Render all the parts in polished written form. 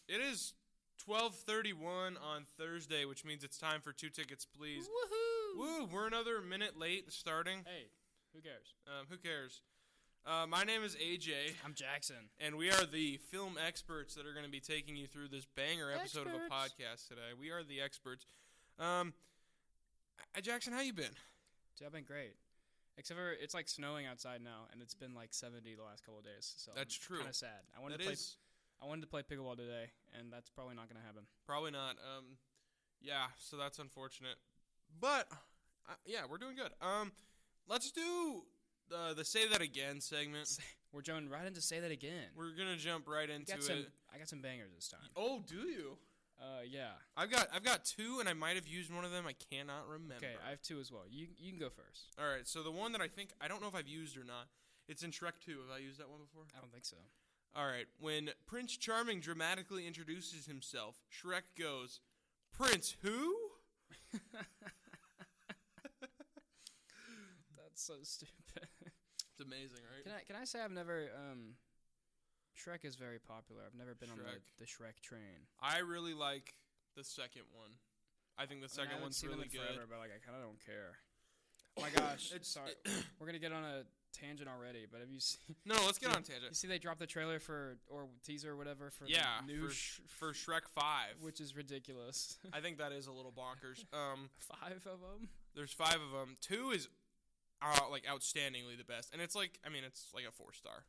It is 12:31 on Thursday, which means it's time for 2 Tickets, Please. Woohoo! Woo! We're another minute late starting. Hey, who cares? Who cares? My name is AJ. I'm Jackson. And we are the film experts that are going to be taking you through this banger episode of a podcast today. We are the experts. Jackson, how you been? Dude, I've been great. Except for it's like snowing outside now, and it's been like 70 the last couple of days. So that's true. Kind of sad. I wanted to play pickleball today, and that's probably not going to happen. Probably not. Yeah. So that's unfortunate. But yeah, we're doing good. Let's do the Say That Again segment. We're jumping right into Say That Again. We're gonna jump right into it. I got some bangers this time. Oh, do you? Yeah. I've got two, and I might have used one of them. I cannot remember. Okay, I have two as well. You can go first. All right. So the one that I don't know if I've used or not. It's in Shrek 2. Have I used that one before? I don't think so. All right. When Prince Charming dramatically introduces himself, Shrek goes, "Prince who?" That's so stupid. It's amazing, right? Can I say I've never Shrek is very popular. I've never been on the Shrek train. I really like the second one. I think the second one's really good. Forever, but like I kind of don't care. Oh my gosh! Sorry, we're gonna get on a tangent already. But have you seen? No, let's get on a tangent. You see, they dropped the trailer or teaser or whatever for the new for Shrek 5, which is ridiculous. I think that is a little bonkers. 5 of them. There's 5 of them. 2 is like outstandingly the best, and it's like it's like a 4-star.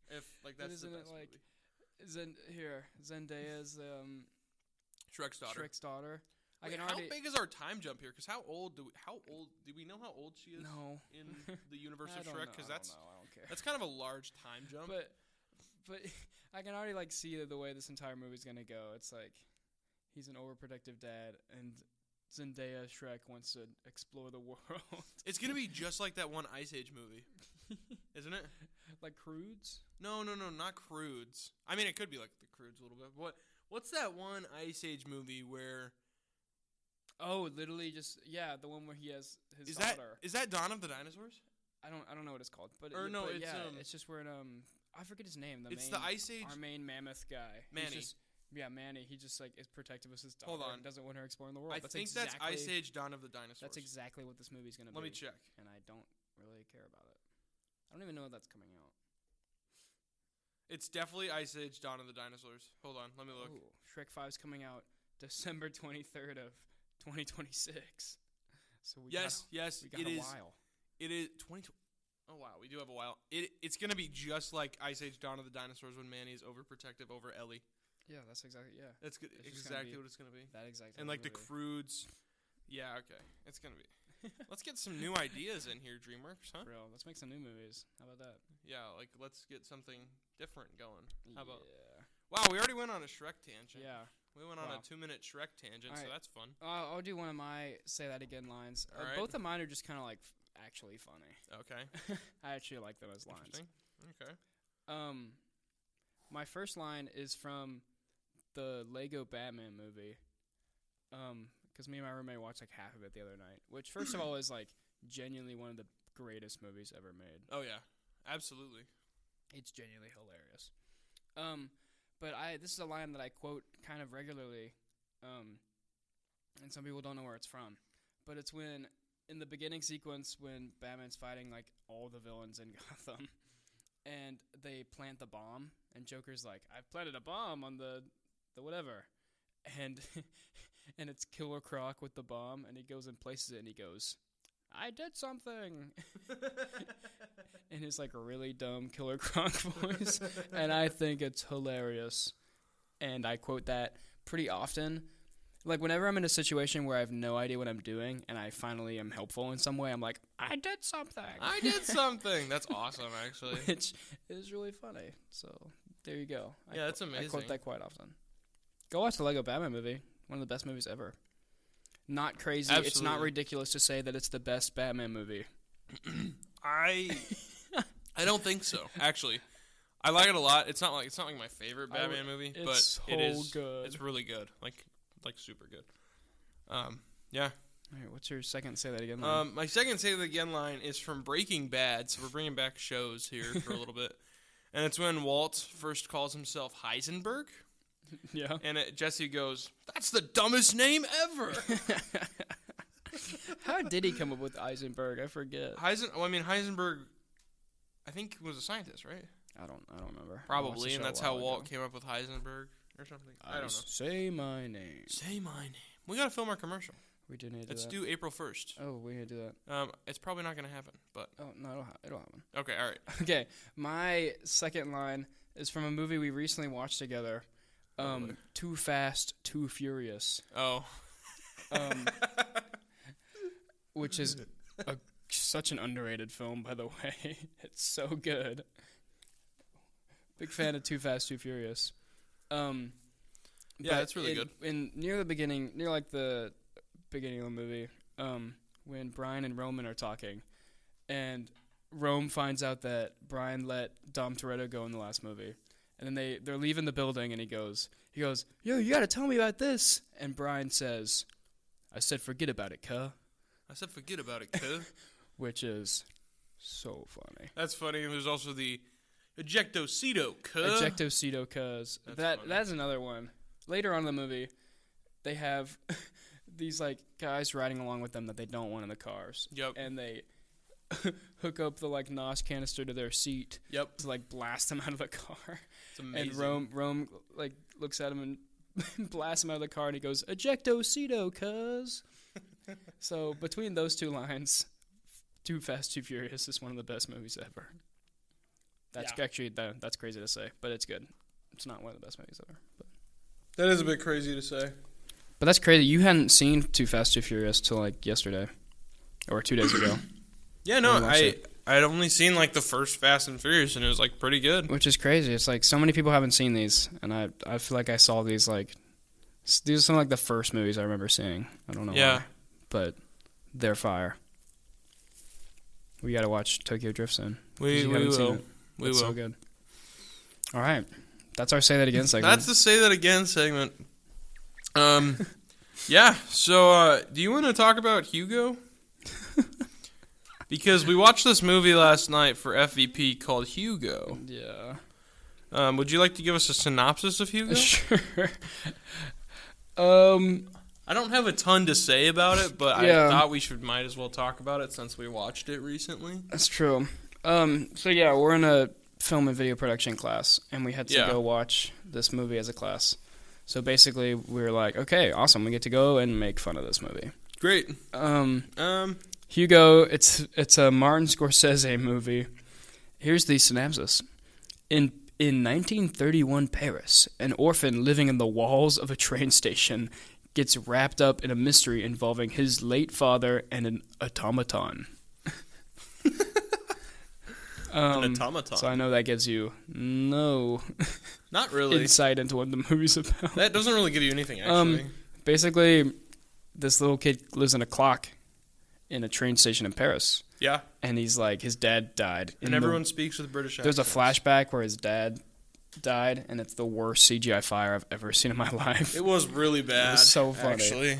If like that's the best movie. Zendaya's Shrek's daughter. Shrek's daughter. Wait, how big is our time jump here? Because how old do we know how old she is? No. In the universe of Shrek? Because I don't care. That's kind of a large time jump. But I can already like see the way this entire movie's gonna go. It's like he's an overprotective dad, and Zendaya Shrek wants to explore the world. It's gonna be just like that one Ice Age movie, isn't it? Like Crudes? No, not Crudes. I mean, it could be like the Crudes a little bit. What's that one Ice Age movie where? Oh, literally the one where he has his daughter. Is that Dawn of the Dinosaurs? I don't know what it's called, but it's just where I forget his name. The Ice Age. Our main mammoth guy, Manny. Manny. He just like is protective of his daughter. Hold on. And doesn't want her exploring the world. I think that's Ice Age Dawn of the Dinosaurs. That's exactly what this movie's gonna be. Let me check. And I don't really care about it. I don't even know if that's coming out. It's definitely Ice Age Dawn of the Dinosaurs. Hold on, let me look. Ooh, Shrek 5's coming out December 23rd of 2026. So we got a while. It is 20. Oh wow, we do have a while. It's gonna be just like Ice Age Dawn of the Dinosaurs when Manny is overprotective over Ellie. Yeah, that's exactly That's good. Exactly what it's gonna be. That exactly. And like the Crudes. Yeah, okay. It's gonna be. Let's get some new ideas in here, DreamWorks, huh? For real, let's make some new movies. How about that? Yeah, like let's get something different going. How about? Yeah. Wow, we already went on a Shrek tangent. Yeah. We went on a 2-minute Shrek tangent, so that's fun. I'll do one of my Say That Again lines. All right. Both of mine are just kind of like actually funny. Okay. I actually like them as lines. Interesting. Okay. My first line is from the Lego Batman movie. Because me and my roommate watched like half of it the other night. Which, first of all, is like genuinely one of the greatest movies ever made. Oh yeah, absolutely. It's genuinely hilarious. But this is a line that I quote kind of regularly, and some people don't know where it's from. But it's when, in the beginning sequence, when Batman's fighting like all the villains in Gotham, and they plant the bomb, and Joker's like, "I've planted a bomb on the whatever," and it's Killer Croc with the bomb, and he goes and places it, and he goes, "I did something," in his like really dumb Killer Croc voice, and I think it's hilarious, and I quote that pretty often. Like whenever I'm in a situation where I have no idea what I'm doing, and I finally am helpful in some way, I'm like, "I did something." I did something. That's awesome, actually. Which is really funny. So there you go. Yeah, that's amazing. I quote that quite often. Go watch the Lego Batman movie. One of the best movies ever. Not crazy. Absolutely. It's not ridiculous to say that it's the best Batman movie. I don't think so. Actually, I like it a lot. It's not like my favorite Batman movie, but it is good. It's really good. Like super good. Yeah. All right, what's your second Say That Again line? My second Say That Again line is from Breaking Bad. So we're bringing back shows here for a little bit, and it's when Walt first calls himself Heisenberg. Yeah. And Jesse goes, "That's the dumbest name ever." How did he come up with Eisenberg? I forget. Heisenberg, I think was a scientist, right? I don't remember. Probably, and that's how Walt came up with Heisenberg or something. I don't know. Say my name. Say my name. We gotta film our commercial. We do need to do Let's that. do April 1st. Oh, we need to do that. It's probably not gonna happen, but Oh, no, it'll happen. okay, all right. Okay, my second line is from a movie we recently watched together. Too Fast, Too Furious. Oh. Which is such an underrated film, by the way. It's so good. Big fan of Too Fast, Too Furious. Yeah, it's really good. Near the beginning of the movie, when Brian and Roman are talking, and Rome finds out that Brian let Dom Toretto go in the last movie, and then they're leaving the building, and he goes, "Yo, you gotta tell me about this." And Brian says, "I said forget about it, cuh." I said forget about it, cuh. Which is so funny. That's funny. And there's also the ejectocito, cuh. Ejectocito, cuz. That's another one. Later on in the movie, they have these like guys riding along with them that they don't want in the cars. Yep. And they hook up the like NOS canister to their seat. Yep. To like blast them out of the car. It's amazing. And Rome like looks at him and blasts him out of the car, and he goes, "Ejectocito, cuz." So between those two lines, Too Fast, Too Furious is one of the best movies ever. That's actually that's crazy to say, but it's good. It's not one of the best movies ever. But. That is a bit crazy to say. But that's crazy. You hadn't seen Too Fast, Too Furious till like yesterday or 2 days ago. Yeah, no, I'd only seen like the first Fast and Furious, and it was like pretty good. Which is crazy. It's like so many people haven't seen these, and I feel like I saw these like these are some of like the first movies I remember seeing. I don't know why, but they're fire. We gotta watch Tokyo Drift soon. We will. It's so good. All right, that's our Say That Again segment. That's the Say That Again segment. Yeah. So, do you want to talk about Hugo? Because we watched this movie last night for FVP called Hugo. Yeah. Would you like to give us a synopsis of Hugo? Sure. I don't have a ton to say about it, but I thought we might as well talk about it since we watched it recently. That's true. So yeah, we're in a film and video production class, and we had to go watch this movie as a class. So basically, we were like, okay, awesome, we get to go and make fun of this movie. Great. Hugo, it's a Martin Scorsese movie. Here's the synopsis. In 1931 Paris, an orphan living in the walls of a train station gets wrapped up in a mystery involving his late father and an automaton. An automaton. So I know that gives you no not really insight into what the movie's about. That doesn't really give you anything, actually. Basically, this little kid lives in a clock in a train station in Paris. Yeah. And he's like, his dad died. And everyone speaks with British accents. There's a flashback where his dad died, and it's the worst CGI fire I've ever seen in my life. It was really bad. It was so funny. Actually.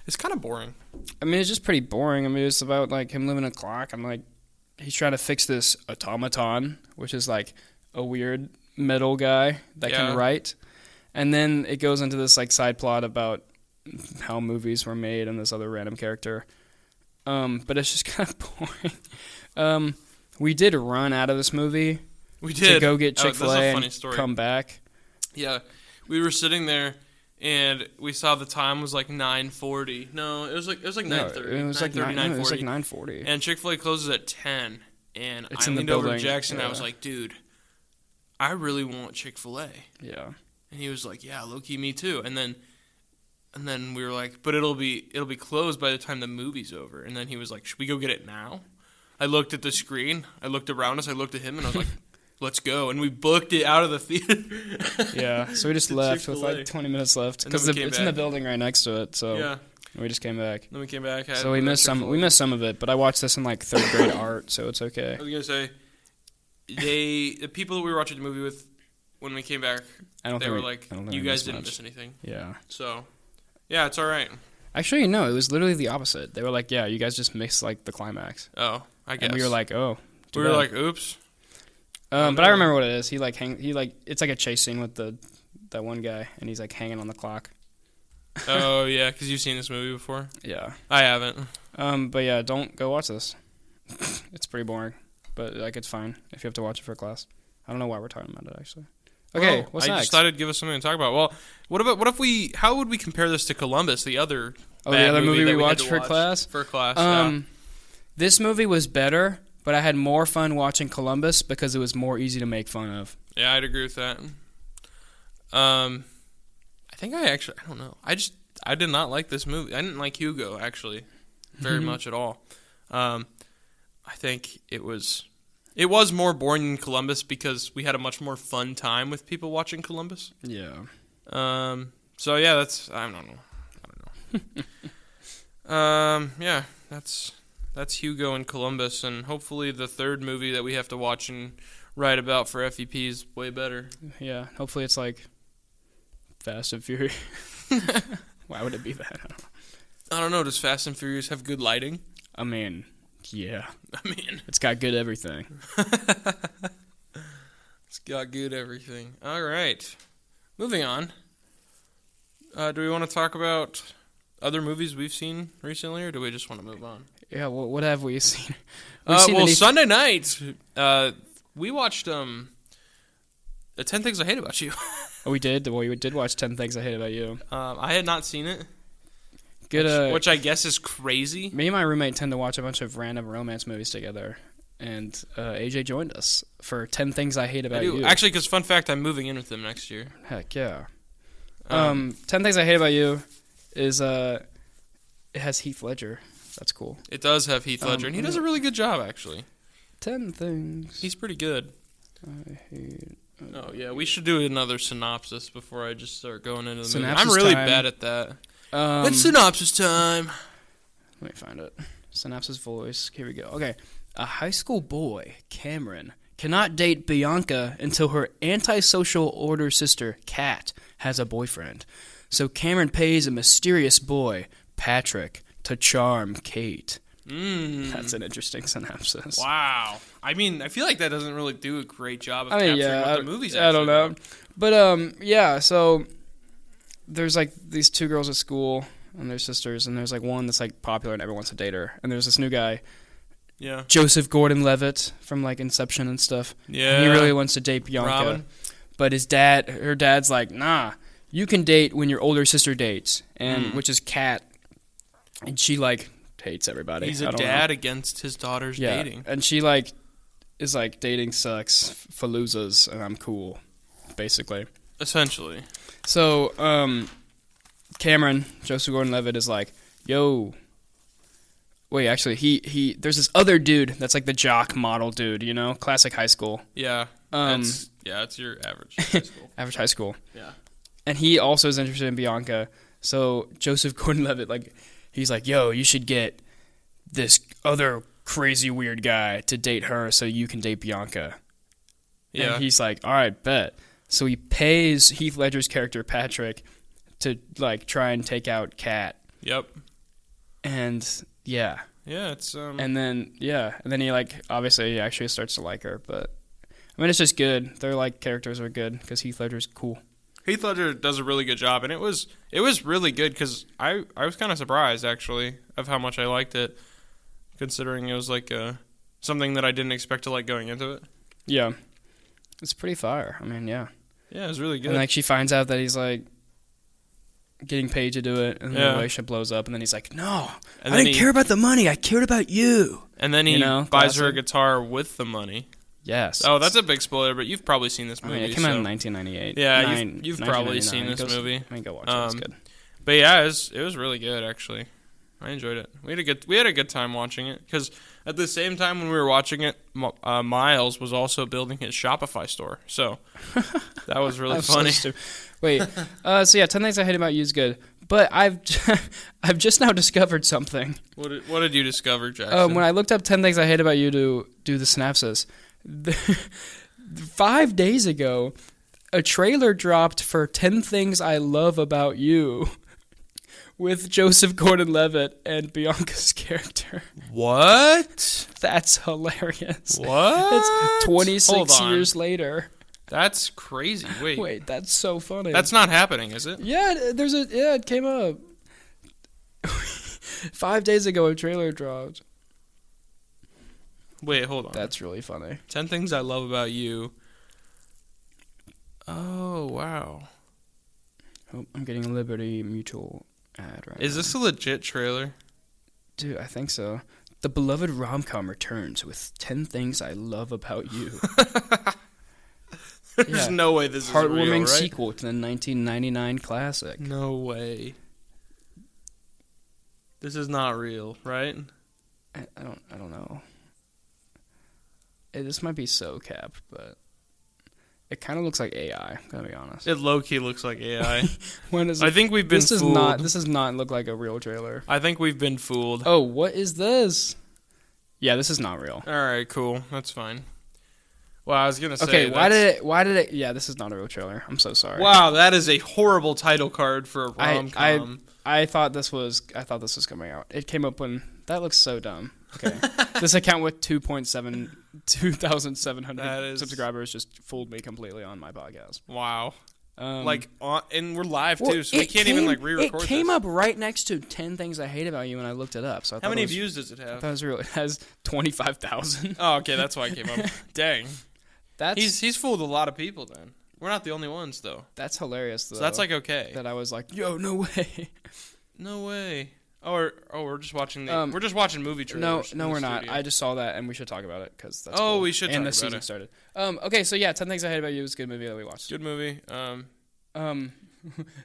It's kind of boring. I mean, it's just pretty boring. I mean, it's about, like, him living in a clock, and, like, he's trying to fix this automaton, which is, like, a weird metal guy that can write. And then it goes into this, like, side plot about how movies were made and this other random character. But it's just kind of boring. We did run out of this movie. We did. To go get Chick-fil-A and come back. Yeah. We were sitting there, and we saw the time was like 9:40. No, it was like 9:30. It was like 9:40. And Chick-fil-A closes at 10. And it's I leaned over to Jackson, and I was like, dude, I really want Chick-fil-A. Yeah. And he was like, yeah, low-key, me too. And then we were like, but it'll be closed by the time the movie's over. And then he was like, should we go get it now? I looked at the screen. I looked around us. I looked at him, and I was like, let's go. And we booked it out of the theater. Yeah, so we just left with like 20 minutes left because it's in the building right next to it. So we just came back. Then we came back. So we missed some. We missed some of it, but I watched this in like third grade art, so it's okay. I was gonna say, the people that we were watching the movie with when we came back, they were like, you guys didn't miss anything. Yeah. So, yeah, it's all right. Actually, no, it was literally the opposite. They were like, yeah, you guys just missed like the climax. Oh, I guess. And we were like, oh. We were like, oops. But I remember what it is. He it's like a chase scene with that one guy, and he's like hanging on the clock. Oh yeah, because you've seen this movie before. Yeah. I haven't. But yeah, don't go watch this. It's pretty boring, but like it's fine if you have to watch it for class. I don't know why we're talking about it actually. Okay, well, what's I next? just thought it'd give us something to talk about. Well, how would we compare this to Columbus, the other the other movie we that watched had to for watch class? For class, yeah. This movie was better, but I had more fun watching Columbus because it was more easy to make fun of. Yeah, I'd agree with that. I think I don't know. I did not like this movie. I didn't like Hugo, actually, very much at all. I think it was more boring than Columbus because we had a much more fun time with people watching Columbus. Yeah. So yeah, I don't know. Yeah, that's Hugo and Columbus, and hopefully the third movie that we have to watch and write about for FEP is way better. Yeah, hopefully it's like Fast and Furious. Why would it be that? I don't know. Does Fast and Furious have good lighting? I mean, yeah. I it's got good everything. It's got good everything. All right. Moving on. Do we want to talk about other movies we've seen recently, or do we just want to move on? Yeah, well, what have we seen? Sunday night, we watched The 10 Things I Hate About You. Oh, we did? Well, we did watch 10 Things I Hate About You. I had not seen it. Good, which I guess is crazy. Me and my roommate tend to watch a bunch of random romance movies together, and AJ joined us for 10 Things I Hate About You. Actually, because fun fact, I'm moving in with them next year. Heck yeah. 10 Things I Hate About You is it has Heath Ledger. That's cool. It does have Heath Ledger, and he does a really good job, actually. 10 Things. He's pretty good. I hate. Oh yeah, we should do another synopsis before I just start going into the Synopsis movie. I'm really time. bad at that. It's synopsis time. Let me find it. Synopsis voice. Here we go. Okay. A high school boy, Cameron, cannot date Bianca until her antisocial older sister, Kat, has a boyfriend. So Cameron pays a mysterious boy, Patrick, to charm Kate. That's an interesting synopsis. Wow. I mean, I feel like that doesn't really do a great job of capturing what the movie's actually I don't know. about. But, yeah, so there's, like, these two girls at school, and they're sisters, and there's, like, one that's, like, popular and everyone wants to date her. And there's this new guy, Joseph Gordon-Levitt from, like, Inception and stuff. Yeah. And he really wants to date Bianca. Robin. But her dad's like, nah, you can date when your older sister dates, and which is Kat. And she, like, hates everybody. He's a dad against his daughter's dating. And she, like, is like, dating sucks, Faloozas, and I'm cool, basically. Essentially. So, Cameron, Joseph Gordon-Levitt, is like, yo. Wait, actually, there's this other dude that's like the jock model dude, you know? Classic high school. Yeah. It's your average high school. Average high school. Yeah. And he also is interested in Bianca. So, Joseph Gordon-Levitt, like, he's like, yo, you should get this other crazy weird guy to date her so you can date Bianca. Yeah. And he's like, all right, bet. So he pays Heath Ledger's character, Patrick, to, like, try and take out Kat. Yep. And, yeah. Yeah, it's, And then he, like, obviously he actually starts to like her, but, I mean, it's just good. Their, like, characters are good because Heath Ledger's cool. Heath Ledger does a really good job, and it was really good because I was kind of surprised, actually, of how much I liked it, considering it was, like, something that I didn't expect to like going into it. Yeah. It's pretty fire. I mean, yeah. Yeah, it was really good. And, like, she finds out that he's, like, getting paid to do it, and the relationship blows up, and then he's like, no, I didn't care about the money. I cared about you. And then he buys her a guitar with the money. Yes. Oh, that's a big spoiler, but you've probably seen this movie. I mean, it came out in 1998. Yeah, you've probably seen this movie. I mean, go watch it. It's good. But yeah, it was really good, actually. I enjoyed it. We had a good time watching it because at the same time when we were watching it, Miles was also building his Shopify store. So that was really funny. Wait, so yeah, 10 Things I Hate About You is good, but I've just now discovered something. What did you discover, Jackson? When I looked up 10 Things I Hate About You to do the synopsis, 5 days ago, a trailer dropped for 10 Things I Love About You, with Joseph Gordon-Levitt and Bianca's character. What? That's hilarious. What? It's 26 Hold on. years later. That's crazy. Wait, that's so funny. That's not happening, is it? Yeah, it came up 5 days ago. A trailer dropped. Wait, hold on. That's really funny. 10 Things I Love About You. Oh, wow. Oh, I'm getting a Liberty Mutual ad right now. Is this a legit trailer? Dude, I think so. The beloved rom-com returns with 10 Things I Love About You. There's no way this is real, Heartwarming right? sequel to the 1999 classic. No way. This is not real, right? I don't know. This might be so cap, but it kind of looks like AI. I'm gonna be honest. It low-key looks like AI. I think we've been fooled. This does not look like a real trailer. I think we've been fooled. Oh, what is this? Yeah, this is not real. All right, cool. That's fine. Well, I was gonna say. Okay, why did it? Yeah, this is not a real trailer. I'm so sorry. Wow, that is a horrible title card for a rom-com. I thought this was coming out. It came up when that looks so dumb. Okay, this account with 2,700 subscribers just fooled me completely on my podcast. Wow. And we're live too, so we can't even re-record. It came up right next to 10 Things I Hate About You, and I looked it up. So I how many views does it have? I thought it was real. It has 25,000. Oh, okay, that's why it came up. Dang. That's he's fooled a lot of people. Then we're not the only ones, though. That's hilarious. Though. So that's okay. That I was like, yo, no way. No way. We're just watching we're just watching movie trailers. No, we're not. I just saw that, and we should talk about it because that's. Oh, cool. we should. And talk the about season it. started. Okay, so yeah, 10 Things I Hate About You is a good movie that we watched. Good movie.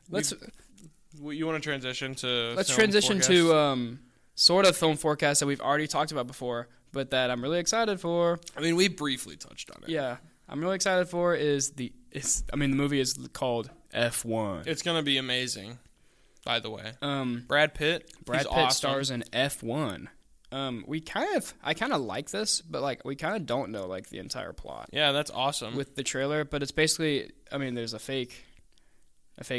Let's. You want to transition to? Let's film transition forecast? to sort of film forecast that we've already talked about before, but that I'm really excited for. I mean, we briefly touched on it. Yeah, I'm really excited for the movie is called F1. It's gonna be amazing. By the way, Brad Pitt awesome. stars in F1. I kind of like this, but we kind of don't know the entire plot. Yeah, that's awesome. With the trailer, but it's basically, there's a fake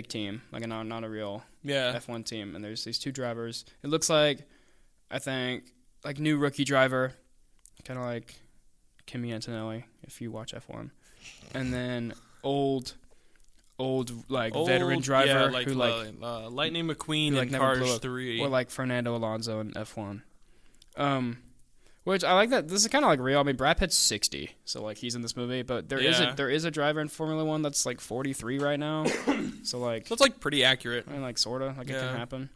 team, not a real F1 team, and there's these two drivers. It looks like, I think, new rookie driver, kind of like Kimi Antonelli if you watch F1, and then old veteran driver who Lightning McQueen in Cars 3, or Fernando Alonso in F1. Which I like that this is kind of real. I mean, Brad Pitt's 60, so he's in this movie, but there is a driver in Formula 1 that's 43 right now. so it's pretty accurate. I mean, sorta it can happen.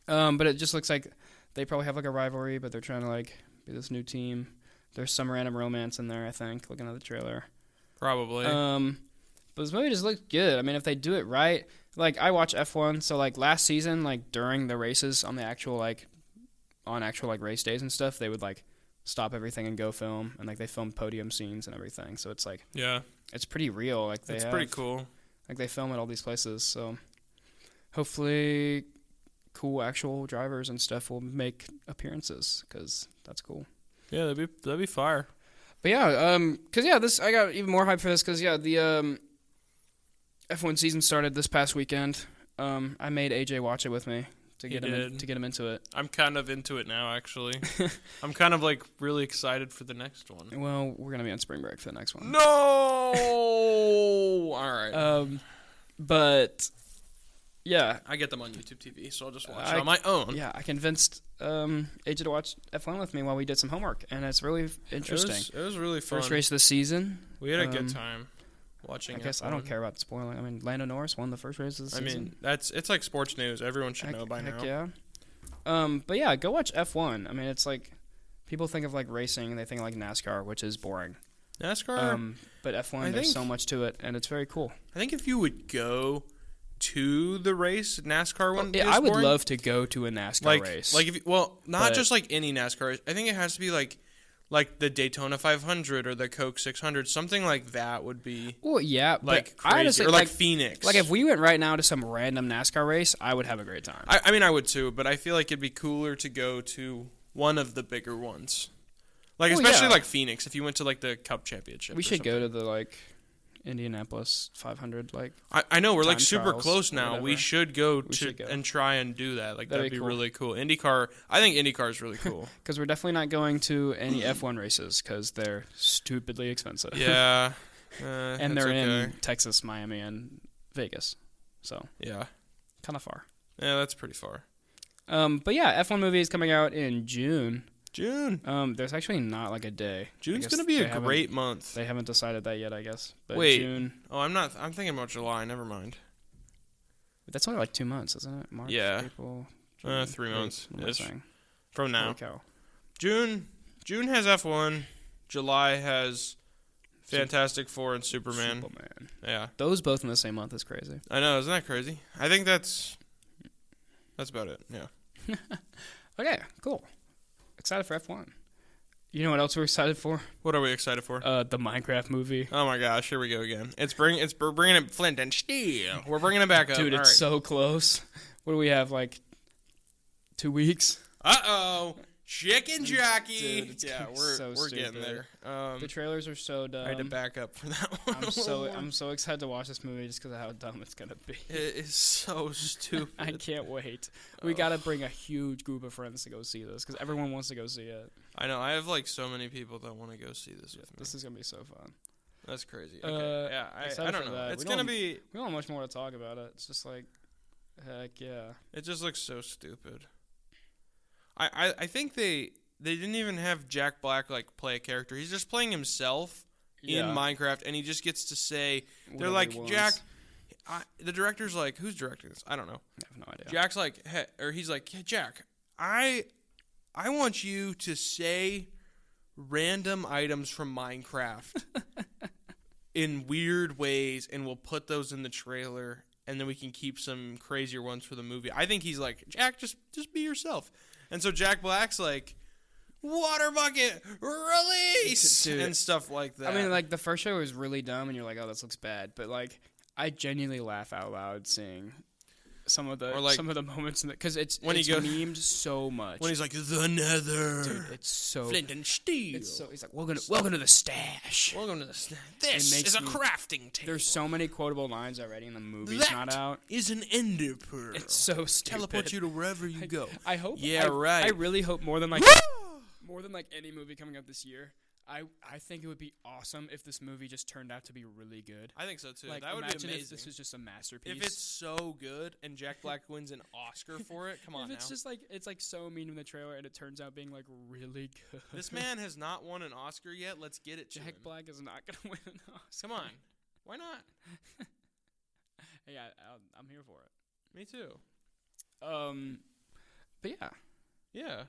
But it just looks like they probably have a rivalry, but they're trying to be this new team. There's some random romance in there, I think, looking at the trailer. Probably. But this movie just looks good. I mean, if they do it right, I watch F1, so last season, during the races on the actual race days and stuff, they would stop everything and go film, and they filmed podium scenes and everything. So it's it's pretty real. It's pretty cool. They film at all these places. So hopefully, cool actual drivers and stuff will make appearances because that's cool. Yeah, that'd be fire. But yeah, I got even more hype for this because the F1 season started this past weekend. I made AJ watch it with me to get him into it. I'm kind of into it now, actually. I'm kind of really excited for the next one. Well, we're gonna be on spring break for the next one. No. All right. But yeah, I get them on YouTube TV, so I'll just watch it on my own. Yeah, I convinced AJ to watch F1 with me while we did some homework, and it's really interesting. It was really fun. First race of the season. We had a good time. Watching I guess F1. I don't care about spoiling. I mean, Lando Norris won the first race of the season. I mean, it's like sports news. Everyone should know by now. Yeah. But yeah, go watch F1. I mean, it's people think of racing and they think NASCAR, which is boring. NASCAR. But F1, there's so much to it, and it's very cool. I think if you would go to the race, NASCAR one. Yeah, I would love to go to a NASCAR race. Not just any NASCAR race. I think it has to be like the Daytona 500 or the Coke 600, something like that would be. Well, yeah, crazy. Honestly, or Phoenix. If we went right now to some random NASCAR race, I would have a great time. I mean, I would too, but I feel like it'd be cooler to go to one of the bigger ones, especially Phoenix. If you went to the Cup Championship, we should go to the Indianapolis 500. Like I know we're like time super trials close or now. We whatever. should go We should go. and try and do that. Like That'd that'd be be cool. really cool. IndyCar. I think IndyCar is really cool. Because we're definitely not going to any F1 races because they're stupidly expensive. Yeah. And that's they're okay. in Texas, Miami, and Vegas. So Yeah. kind of far. Yeah, that's pretty far. But yeah, F1 movie is coming out in June. June. There's actually not like a day. June's I guess gonna be they a haven't- great month. They haven't decided that yet, I guess. But Wait. June. Oh, I'm not. I'm thinking about July. Never mind. That's only like 2 months, isn't it? March, Yeah. April, 3 Wait, months what am I ish saying? from now. Holy cow. June has F1. July has Fantastic Four and Superman. Superman. Yeah, Those both in the same month is crazy. I know. Isn't that crazy? I think that's about it. Yeah. Okay, cool. Excited for F1. You know what else we're excited for? What are we excited for? The Minecraft movie. Oh my gosh, here we go again. We're bringing it Flint and Steel. We're bringing it back up. Dude, it's so close. What do we have, like 2 weeks? Chicken jockey. Dude, it's Yeah, so we're getting stupid. there. The trailers are so dumb. I had to back up for that one. I'm so excited to watch this movie just because of how dumb it's gonna be. It is so stupid. I can't wait. We gotta bring a huge group of friends to go see this because everyone wants to go see it. I know. I have like so many people that want to go see this with me. This is gonna be so fun. That's crazy. Okay. Yeah, I excited don't for know. that. It's We gonna don't- be. We don't have much more to talk about it. It's just like, heck yeah. It just looks so stupid. I think they didn't even have Jack Black like play a character. He's just playing himself in Minecraft, and he just gets to say, they're Whatever like, he wants. Jack. The director's like, who's directing this? I don't know. I have no idea. Jack's like, hey, or he's like, hey, Jack, I want you to say random items from Minecraft in weird ways, and we'll put those in the trailer, and then we can keep some crazier ones for the movie. I think he's like, Jack, just be yourself. And so Jack Black's like, water bucket release, Dude, and stuff like that. I mean, like, the first show was really dumb, and you're like, oh, this looks bad. But, like, I genuinely laugh out loud seeing some of the moments in it. Because it's memed so much. when he's like, the Nether. Dude, it's so... Flint and steel. It's so... He's like, welcome to the stash. Welcome to this is a crafting table. There's so many quotable lines already, and the movie's not out. Is an ender pearl. It's so stupid. Teleport you to wherever you go. I hope... Yeah, right. I really hope more than any movie coming out this year. I think it would be awesome if this movie just turned out to be really good. I think so too. Like, that would be imagine amazing. if this was just a masterpiece. If it's so good and Jack Black wins an Oscar for it, come on if it's now. just like it's like so mean in the trailer and it turns out being like really good. This man has not won an Oscar yet. Let's get it to Jack him. Black is not gonna win an Oscar. Come on. Why not? Yeah, I'm here for it. Me too. But yeah, Yeah.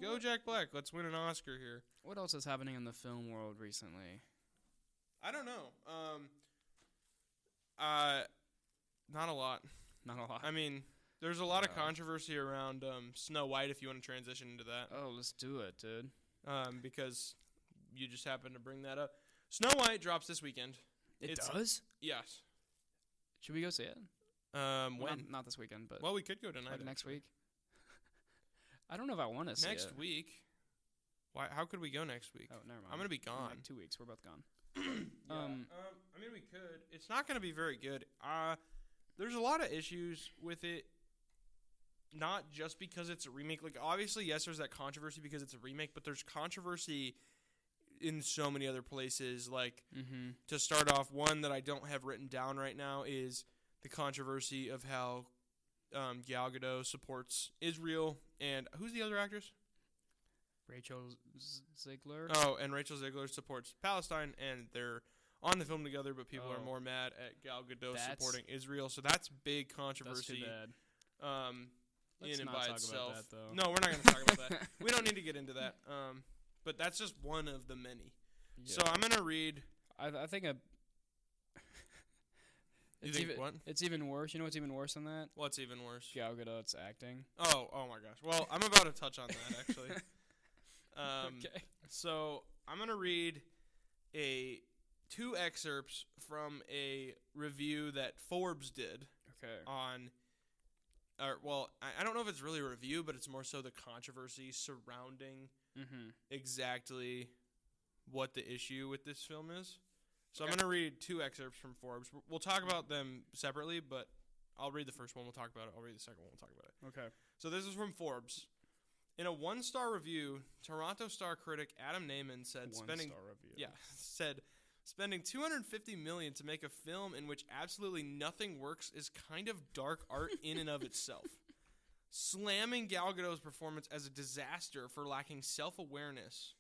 Go Jack Black. Let's win an Oscar here. what else is happening in the film world recently? I don't know. Not a lot. Not a lot. I mean, there's a lot of controversy around Snow White, if you want to transition into that. Oh, let's do it, dude. Because you just happened to bring that up. Snow White drops this weekend. It does? Yes. Should we go see it? When? Not this weekend, but Well, we could go tonight. like next week. I don't know if I want to see it. Next week? Why? How could we go next week? Oh, never mind. I'm gonna be In gone. like 2 weeks. We're both gone. I mean, we could. It's not gonna be very good. There's a lot of issues with it. Not just because it's a remake. Like, obviously, yes, there's that controversy because it's a remake, but there's controversy in so many other places. Like, to start off, one that I don't have written down right now is the controversy of how Gal Gadot supports Israel. And who's the other actress? Rachel Ziegler. Oh, and Rachel Ziegler supports Palestine, and they're on the film together, but people are more mad at Gal Gadot supporting Israel. So that's big controversy. That's too bad. In and not by talk itself. about that, though. No, we're not going to talk about that. We don't need to get into that. But that's just one of the many. Yeah. So I'm going to read. I think You think what? It's even worse. You know what's even worse than that? What's even worse? Gal Gadot's acting. Oh my gosh. Well, I'm about to touch on that, actually. Okay. So I'm going to read two excerpts from a review that Forbes did on. I don't know if it's really a review, but it's more so the controversy surrounding exactly what the issue with this film is. So I'm going to read 2 excerpts from Forbes. We'll talk about them separately, but I'll read the first one. We'll talk about it. I'll read the second one. We'll talk about it. Okay. So this is from Forbes. In a 1-star review, Toronto Star critic Adam Naiman said spending $250 million to make a film in which absolutely nothing works is kind of dark art in and of itself. Slamming Gal Gadot's performance as a disaster for lacking self-awareness.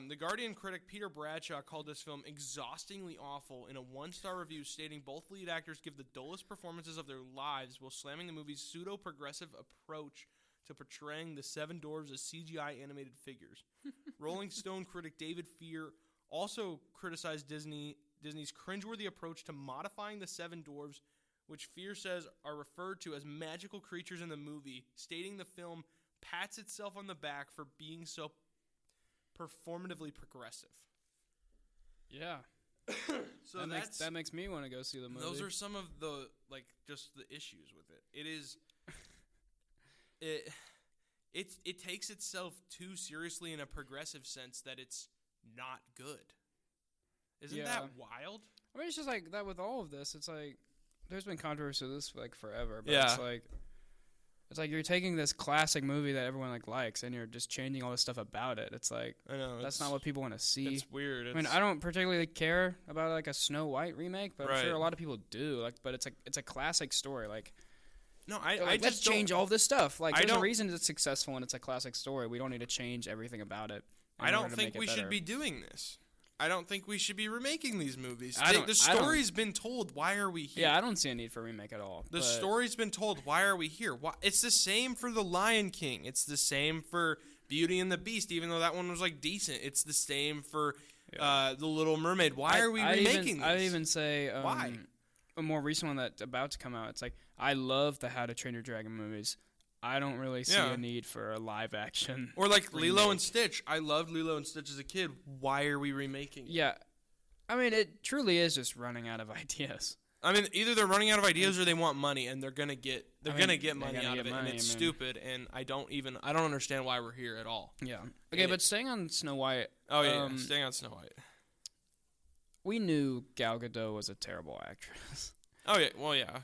The Guardian critic Peter Bradshaw called this film exhaustingly awful in a 1-star review, stating both lead actors give the dullest performances of their lives while slamming the movie's pseudo-progressive approach to portraying the 7 dwarves as CGI animated figures. Rolling Stone critic David Fear also criticized Disney's cringeworthy approach to modifying the 7 dwarves, which Fear says are referred to as magical creatures in the movie, stating the film pats itself on the back for being so performatively progressive. Yeah. So that makes me want to go see the movie. Those are some of the just the issues with it. It is it takes itself too seriously in a progressive sense that it's not good. Isn't that wild? I mean, it's just like that with all of this. It's like there's been controversy with this forever, but it's like you're taking this classic movie that everyone likes, and you're just changing all this stuff about it. It's like I know that's not what people want to see. It's weird. I mean, I don't particularly care about a Snow White remake, but I'm sure a lot of people do. But it's a classic story. No, let's change all this stuff. There's a reason it's successful and it's a classic story. We don't need to change everything about it. I don't think we should be doing this. I don't think we should be remaking these movies. The story's been told. Why are we here? Yeah, I don't see a need for a remake at all. The story's been told. Why are we here? It's the same for The Lion King. It's the same for Beauty and the Beast, even though that one was decent. It's the same for The Little Mermaid. Why are we remaking this? I'd even say why? A more recent one that's about to come out. It's I love the How to Train Your Dragon movies. I don't really see a need for a live action. Or Lilo and Stitch. I loved Lilo and Stitch as a kid. Why are we remaking it? Yeah. I mean, it truly is just running out of ideas. I mean, either they're running out of ideas or they want money, and they're gonna get money out of it, and it's stupid. And I don't understand why we're here at all. Yeah. Okay, but staying on Snow White. Oh yeah, staying on Snow White. We knew Gal Gadot was a terrible actress. Oh yeah, well yeah.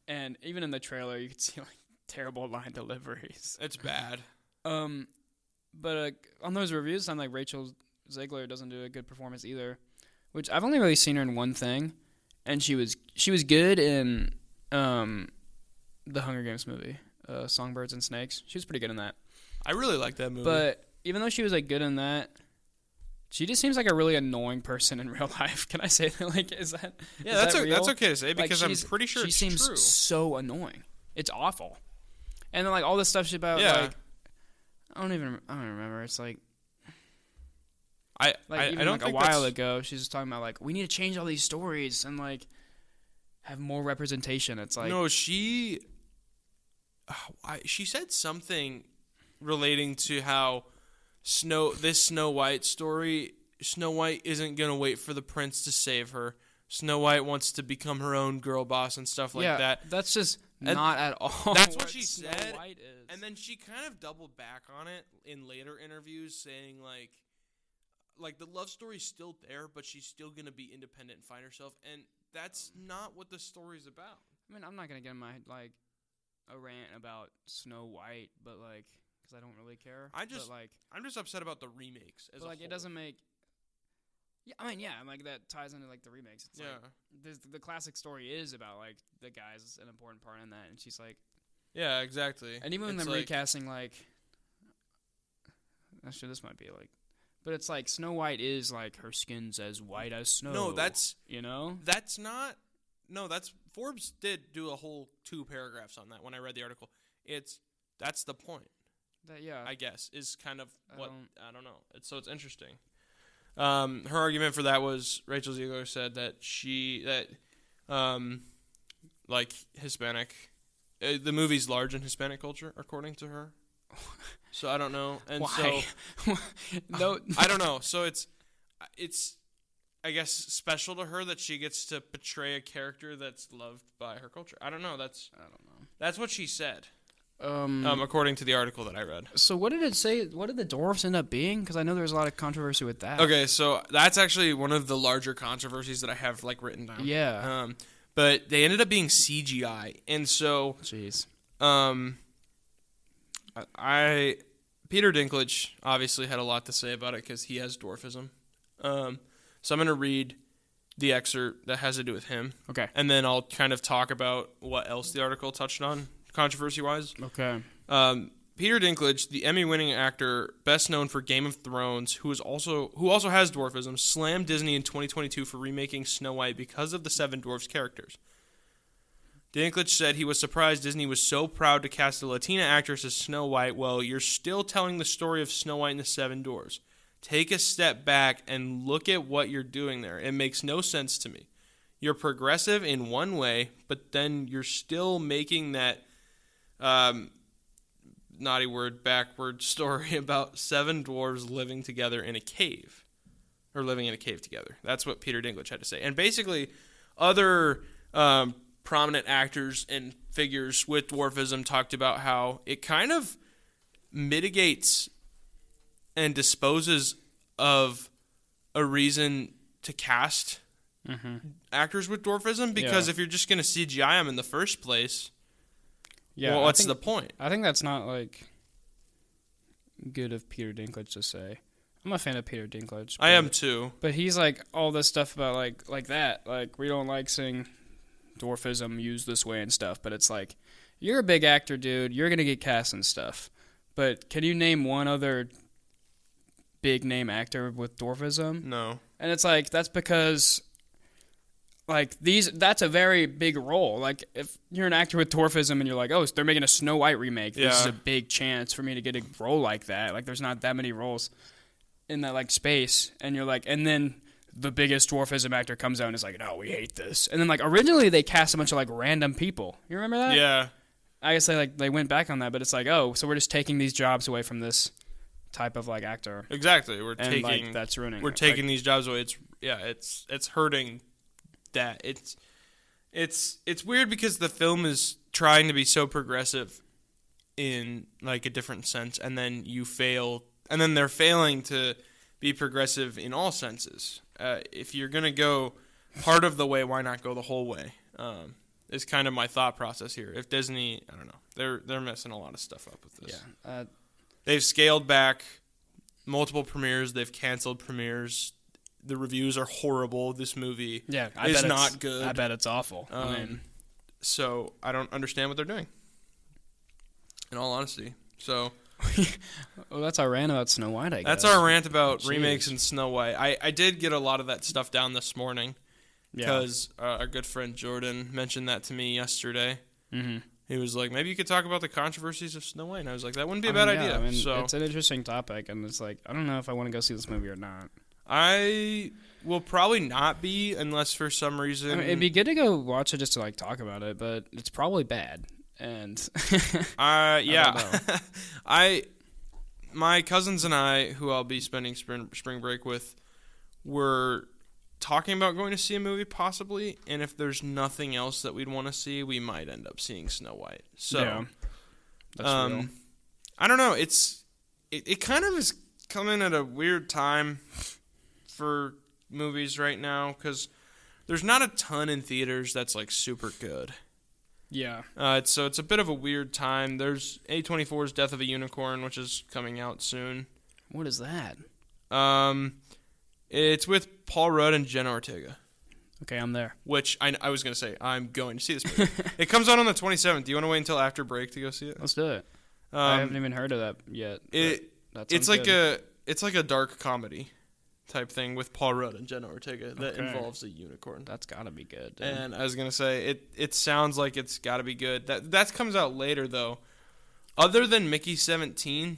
And even in the trailer, you could see terrible line deliveries. It's bad. But on those reviews, I'm Rachel Zegler doesn't do a good performance either. Which I've only really seen her in one thing, and she was good in the Hunger Games movie, Songbirds and Snakes. She was pretty good in that. I really like that movie. But even though she was good in that, she just seems like a really annoying person in real life. Can I say that? Is that? Yeah, that's okay to say because I'm pretty sure it's true. She seems so annoying. It's awful. And then all this stuff she's about I don't remember. It's I even don't think a while ago she was talking about we need to change all these stories and have more representation. It's no, she said something relating to how Snow White story, Snow White isn't gonna wait for the prince to save her. Snow White wants to become her own girl boss and stuff like that. That's just not at all. That's what she Snow said. White is. And then she kind of doubled back on it in later interviews, saying the love story's still there, but she's still gonna be independent and find herself. And that's not what the story's about. I mean, I'm not gonna get in my a rant about Snow White, but because I don't really care. I'm just upset about the remakes as a whole. It doesn't make. Yeah, I mean, that ties into the remakes. It's the classic story is about the guy's an important part in that, and she's yeah, exactly. And even when they're recasting actually this might be but it's Snow White is her skin's as white as snow. No, that's that's not. No, that's Forbes did do a whole 2 paragraphs on that when I read the article. That's the point. I guess is kind of what I don't know. It's interesting. Her argument for that was Rachel Zegler said that Hispanic, the movie's large in Hispanic culture, according to her. So I don't know, and why? No, I don't know. So it's I guess special to her that she gets to portray a character that's loved by her culture. I don't know. That's what she said. according to the article that I read. So what did it say? What did the dwarves end up being? Because I know there was a lot of controversy with that. Okay, so that's actually one of the larger controversies that I have like written down. Yeah. But they ended up being CGI, and so Jeez. Peter Dinklage obviously had a lot to say about it because he has dwarfism. So I'm going to read the excerpt that has to do with him. Okay. And then I'll kind of talk about what else the article touched on, controversy-wise. Okay. Peter Dinklage, the Emmy-winning actor, best known for Game of Thrones, who also has dwarfism, slammed Disney in 2022 for remaking Snow White because of the Seven Dwarfs characters. Dinklage said he was surprised Disney was so proud to cast a Latina actress as Snow White. Well, you're still telling the story of Snow White and the Seven Dwarfs. Take a step back and look at what you're doing there. It makes no sense to me. You're progressive in one way, but then you're still making that naughty word, backward story about seven dwarves living together in a cave. Or living in a cave together. That's what Peter Dinklage had to say. And basically, other prominent actors and figures with dwarfism talked about how it kind of mitigates and disposes of a reason to cast actors with dwarfism, because if you're just going to CGI them in the first place, well, what's the point? I think that's not like good of Peter Dinklage to say. I'm a fan of Peter Dinklage. I am too. But he's like all this stuff about like that. Like, we don't like seeing dwarfism used this way and stuff. But it's like, you're a big actor, dude. You're going to get cast and stuff. But can you name one other big name actor with dwarfism? No. And it's like, that's because like that's a very big role. Like, if you're an actor with dwarfism and you're like, oh, they're making a Snow White remake, this is a big chance for me to get a role like that. Like, there's not that many roles in that like space, and you're like, and then the biggest dwarfism actor comes out and is like, no, we hate this. And then like originally they cast a bunch of like random people. You remember that? Yeah. I guess they went back on that, but it's like, oh, so we're just taking these jobs away from this type of like actor. Exactly. That's ruining. We're taking these jobs away. It's hurting that. It's weird because the film is trying to be so progressive in like a different sense, and then you fail, and then they're failing to be progressive in all senses. If you're gonna go part of the way, why not go the whole way? Is kind of my thought process here. If Disney, I don't know, they're messing a lot of stuff up with this. Yeah. They've scaled back multiple premieres. They've canceled premieres. The reviews are horrible. This movie is not good. I bet it's awful. So I don't understand what they're doing, in all honesty. So well, that's our rant about Snow White, I guess. That's our rant about remakes and Snow White. I did get a lot of that stuff down this morning because our good friend Jordan mentioned that to me yesterday. Mm-hmm. He was like, maybe you could talk about the controversies of Snow White. And I was like, that wouldn't be a bad idea. I mean, so it's an interesting topic, and it's like, I don't know if I want to go see this movie or not. I will probably not be unless for some reason. I mean, it'd be good to go watch it just to like talk about it, but it's probably bad. And yeah, my cousins and I, who I'll be spending spring break with, were talking about going to see a movie possibly, and if there's nothing else that we'd want to see, we might end up seeing Snow White. So, that's real. I don't know. It kind of is coming at a weird time for movies right now because there's not a ton in theaters that's like super good. Yeah. So it's a bit of a weird time. There's A24's Death of a Unicorn, which is coming out soon. What is that? It's with Paul Rudd and Jenna Ortega. Okay, I'm there. Which I was going to say, I'm going to see this movie. It comes out on the 27th. Do you want to wait until after break to go see it? Let's do it. I haven't even heard of that yet. It's like a dark comedy type thing with Paul Rudd and Jenna Ortega that involves a unicorn. That's got to be good. Dude. And I was going to say, it sounds like it's got to be good. That comes out later, though. Other than Mickey 17,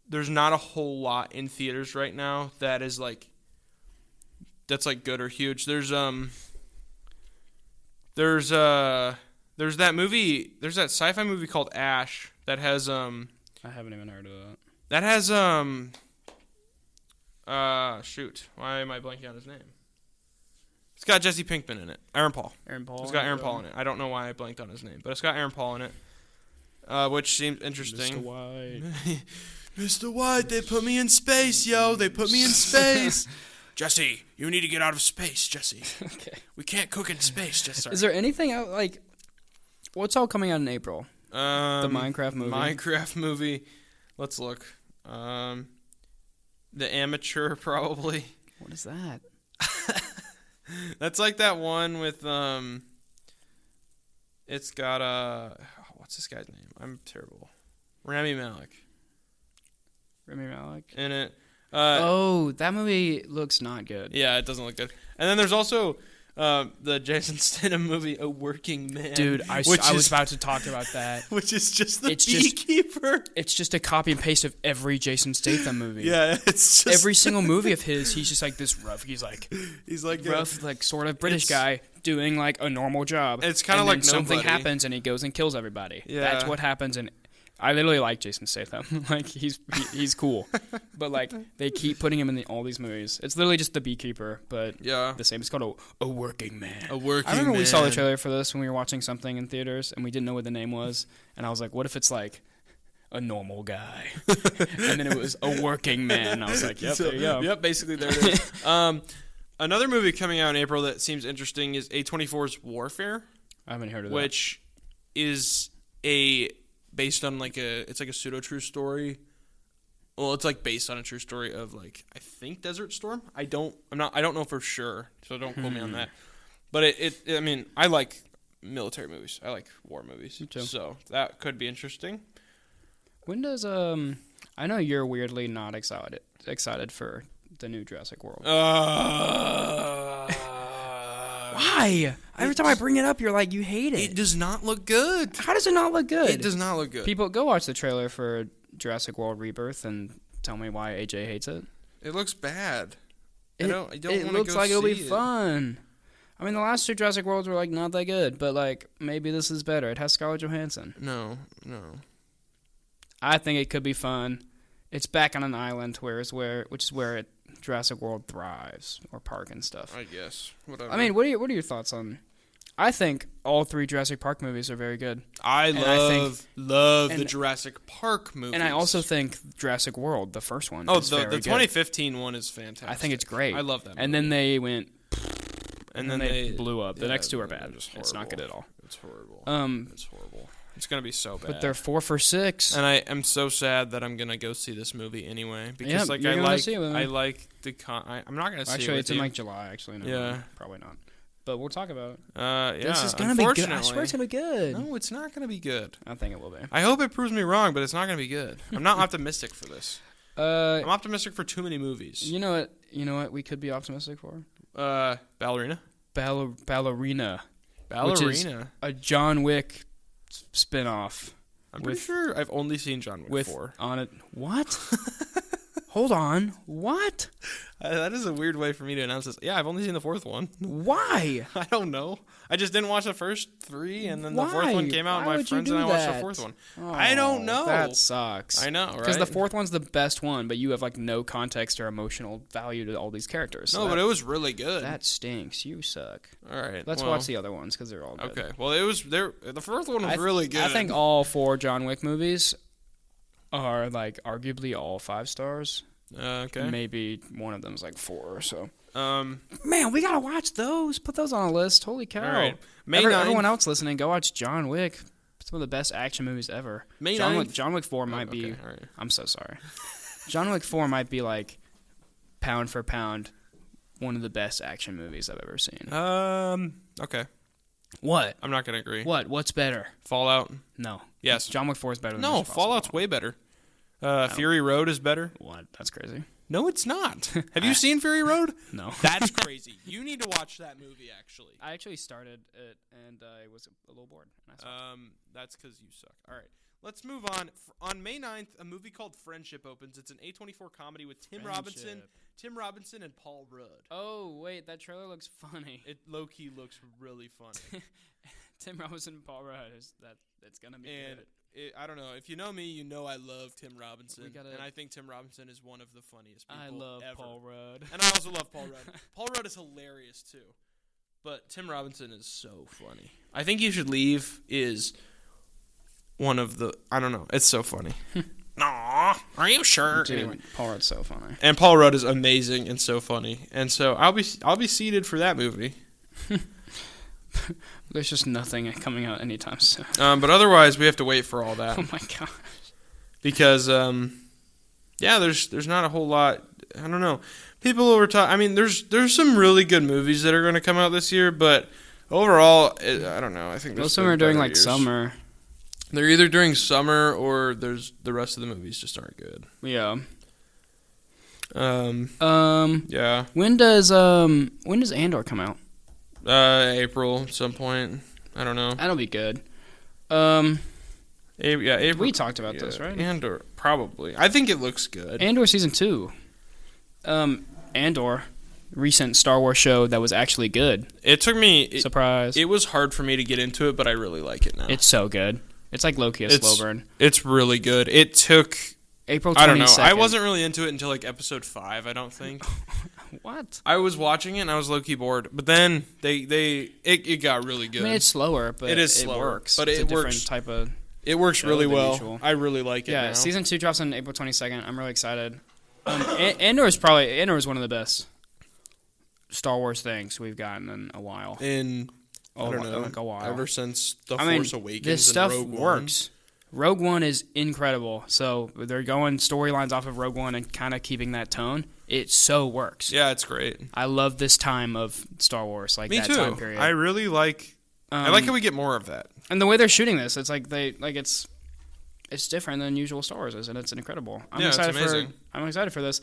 there's not a whole lot in theaters right now that is like good or huge. There's that movie. There's that sci-fi movie called Ash that has I haven't even heard of that. That has shoot, why am I blanking on his name? It's got Jesse Pinkman in it. Aaron Paul. Aaron Paul. It's got Aaron Paul in it. I don't know why I blanked on his name, but it's got Aaron Paul in it. which seems interesting. Mr. White. Mr. White, they put me in space, yo. They put me in space. Jesse, you need to get out of space, Jesse. Okay. We can't cook in space, Jesse. Is there anything out, like, what's all coming out in April? The Minecraft movie. Minecraft movie. Let's look. The Amateur, probably. What is that? That's like that one with, it's got, what's this guy's name? I'm terrible. Rami Malek. Rami Malek? In it. That movie looks not good. Yeah, it doesn't look good. And then there's also the Jason Statham movie, A Working Man. Dude, I was about to talk about that. Which is just the beekeeper. It's just a copy and paste of every Jason Statham movie. Yeah, it's just... Every single movie of his, he's just like this rough, he's like rough, like sort of British guy doing like a normal job. It's kind of like something Nobody. happens and he goes and kills everybody. Yeah. That's what happens, and I literally like Jason Statham. Like he's cool, but like they keep putting him in all these movies. It's literally just the beekeeper, but the same. It's called a Working Man. A Working Man. I remember we saw the trailer for this when we were watching something in theaters, and we didn't know what the name was. And I was like, "What if it's like a normal guy?" And then it was A Working Man. And I was like, "Yep, there you go." Yep, basically there it is. Another movie coming out in April that seems interesting is A24's Warfare. I haven't heard of that. Which is based on it's like a pseudo true story. Well, it's like based on a true story of like I think Desert Storm. I don't know for sure, so don't quote me on that. But I mean, I like military movies. I like war movies. Me too. So that could be interesting. When does I know you're weirdly not excited for the new Jurassic World. Why? Every time I bring it up, you're like, you hate it. It does not look good. How does it not look good? It does not look good. People, go watch the trailer for Jurassic World Rebirth and tell me why AJ hates it. It looks bad. It looks like it'll be fun. I mean, the last two Jurassic Worlds were like not that good, but like maybe this is better. It has Scarlett Johansson. No. I think it could be fun. It's back on an island, which is where Jurassic World thrives, or park and stuff. I guess. Whatever. I mean, what are your thoughts on? I think all three Jurassic Park movies are very good. I love the Jurassic Park movies. And I also think Jurassic World, the first one, is very the 2015 one is fantastic. I think it's great. I love that movie. And then they went... And then they blew up. The next two are bad. It's not good at all. It's horrible. It's horrible. It's going to be so bad. But they're 4 for 6. And I am so sad that I'm going to go see this movie anyway. Because I'm not going to see it. Actually, it's in like July, actually. No, yeah. Probably not. But we'll talk about it. Yeah. This is going to be good. I swear it's going to be good. No, it's not going to be good. I think it will be. I hope it proves me wrong, but it's not going to be good. I'm not optimistic for this. I'm optimistic for too many movies. You know what we could be optimistic for? Ballerina. Ballerina. Ballerina. Which is a John Wick spinoff. I'm pretty sure I've only seen John Wick 4. On it. What? Hold on. What? That is a weird way for me to announce this. Yeah, I've only seen the 4th one. Why? I don't know. I just didn't watch the first 3, and then the 4th one came out, and my friends and I watched the 4th one. Oh, I don't know. That sucks. I know, right? Because the 4th one's the best one, but you have like no context or emotional value to all these characters. So but it was really good. That stinks. You suck. All right. Let's watch the other ones because they're all good. Okay. Well, the 4th one was really good. I think all 4 John Wick movies are like arguably all 5 stars. Okay. Maybe one of them is like 4 or so. Man, we gotta watch those. Put those on a list. Holy cow! All right. Everyone else listening, go watch John Wick. It's one of the best action movies ever. John Wick 4 might be. All right. I'm so sorry. John Wick 4 might be like pound for pound one of the best action movies I've ever seen. Okay. What? I'm not gonna agree. What's better? Fallout. No. Yes. John Wick 4 is better than No, Fallout's way better. Fury Road is better. What? That's crazy. No, it's not. Have you seen Fury Road? No. That's crazy. You need to watch that movie, actually. I actually started it, and I was a little bored. That's because you suck. All right. Let's move on. On May 9th, a movie called Friendship opens. It's an A24 comedy with Tim Robinson and Paul Rudd. Oh, wait. That trailer looks funny. It low-key looks really funny. Tim Robinson and Paul Rudd. It's going to be good. I don't know. If you know me, you know I love Tim Robinson. And I think Tim Robinson is one of the funniest people ever. I love Paul Rudd. And I also love Paul Rudd. Paul Rudd is hilarious, too. But Tim Robinson is so funny. I think You Should Leave is one of the. I don't know. It's so funny. Aw, are you sure? Dude, Anyway. Paul Rudd's so funny. And Paul Rudd is amazing and so funny, and so I'll be seated for that movie. There's just nothing coming out anytime soon. But otherwise, we have to wait for all that. Oh my gosh. Because there's not a whole lot. I don't know. People over talk. I mean, there's some really good movies that are going to come out this year, but overall, I don't know. I think most of them are during like summer. They're either during summer or there's the rest of the movies just aren't good. Yeah. Yeah. When does Andor come out? April at some point. I don't know. That'll be good. April. We talked about this, right? Andor, probably. I think it looks good. Andor season 2. Andor, recent Star Wars show that was actually good. It took me surprise. It was hard for me to get into it, but I really like it now. It's so good. It's like low-key a slow burn. It's really good. It took April 22nd. I don't know. I wasn't really into it until like episode 5, I don't think. What? I was watching it and I was low-key bored, but then it got really good. I mean, it's slower, but it is slower, works. But it's it a works. Different type of it works really well. Usual. I really like it. Yeah, now. season 2 drops on April 22nd. I'm really excited. Andor is one of the best Star Wars things we've gotten in a while. I don't know, like a while. Ever since The Force Awakens, this stuff and Rogue works. Rogue One is incredible. So they're going storylines off of Rogue One and kind of keeping that tone. It so works. Yeah, it's great. I love this time of Star Wars, like Me that too. time period. I really like. I like how we get more of that. And the way they're shooting this, it's like it's different than usual Star Wars is, and it's incredible. It's amazing. I'm excited for this.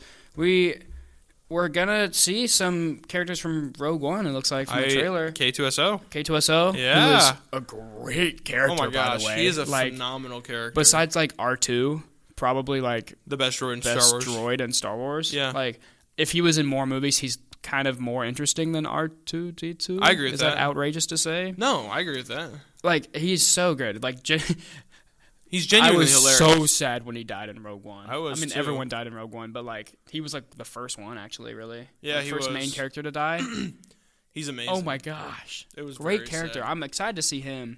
We're gonna see some characters from Rogue One. It looks like from the trailer. K2SO. K2SO. Yeah, who is a great character. Oh my gosh, by the way. he is a phenomenal character. Besides like R2, probably like the best droid in Star Wars. Yeah, like if he was in more movies, he's kind of more interesting than R2D2. I agree with that. Is that outrageous to say? No, I agree with that. Like he's so good. Like. He's genuinely hilarious. I was so sad when he died in Rogue One. I mean, too. Everyone died in Rogue One, but like he was like the first one, actually, really. Yeah, he was the first main character to die. He's amazing. Oh my gosh, it was great very character. sad. I'm excited to see him.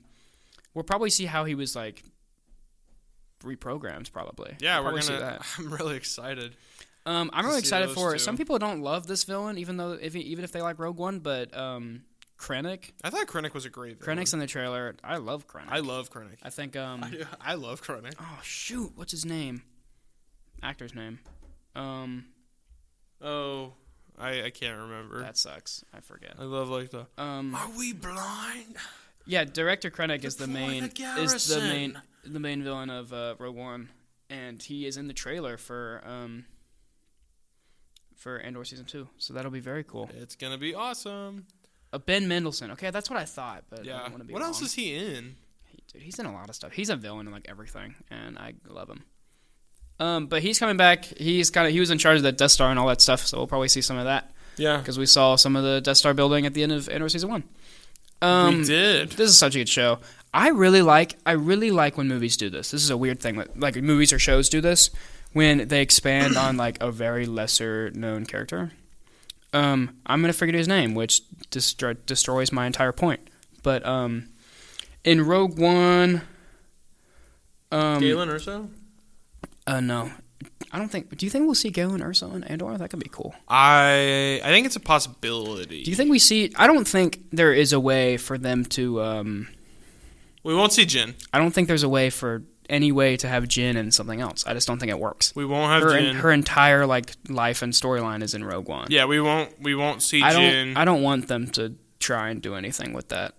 We'll probably see how he was like reprogrammed. Probably. Yeah, we'll we're see gonna. that. I'm really excited. I'm really excited for it. Two. Some people don't love this villain, even if they like Rogue One, but Krennic. I thought Krennic was a great villain. Krennic's in the trailer. I love Krennic. I love Krennic. I think I love Krennic. Oh shoot, what's his name? Actor's name. Oh, I can't remember. That sucks. I forget. I love like the Are we blind? Yeah, Director Krennic is the main the villain of Rogue One, and he is in the trailer for Andor season 2. So that'll be very cool. It's gonna be awesome. Ben Mendelsohn. Okay, that's what I thought, but yeah. I don't want to be what wrong. else is he in? Dude, he's in a lot of stuff. He's a villain in like everything, and I love him. But he's coming back. He was in charge of the Death Star and all that stuff, so we'll probably see some of that. Yeah, because we saw some of the Death Star building at the end of Andor season 1. We did. This is such a good show. I really like when movies do this. This is a weird thing, like movies or shows do this when they expand on like a very lesser known character. I'm gonna forget his name, which destroys my entire point. But in Rogue One, Galen Erso? No, I don't think. Do you think we'll see Galen Erso in Andor? That could be cool. I think it's a possibility. Do you think we see? I don't think there is a way for them to. We won't see Jyn. I don't think there's a way for any way to have Jyn and something else. I just don't think it works. We won't have Jyn. Her entire like life and storyline is in Rogue One. Yeah, we won't see Jyn. I don't want them to try and do anything with that.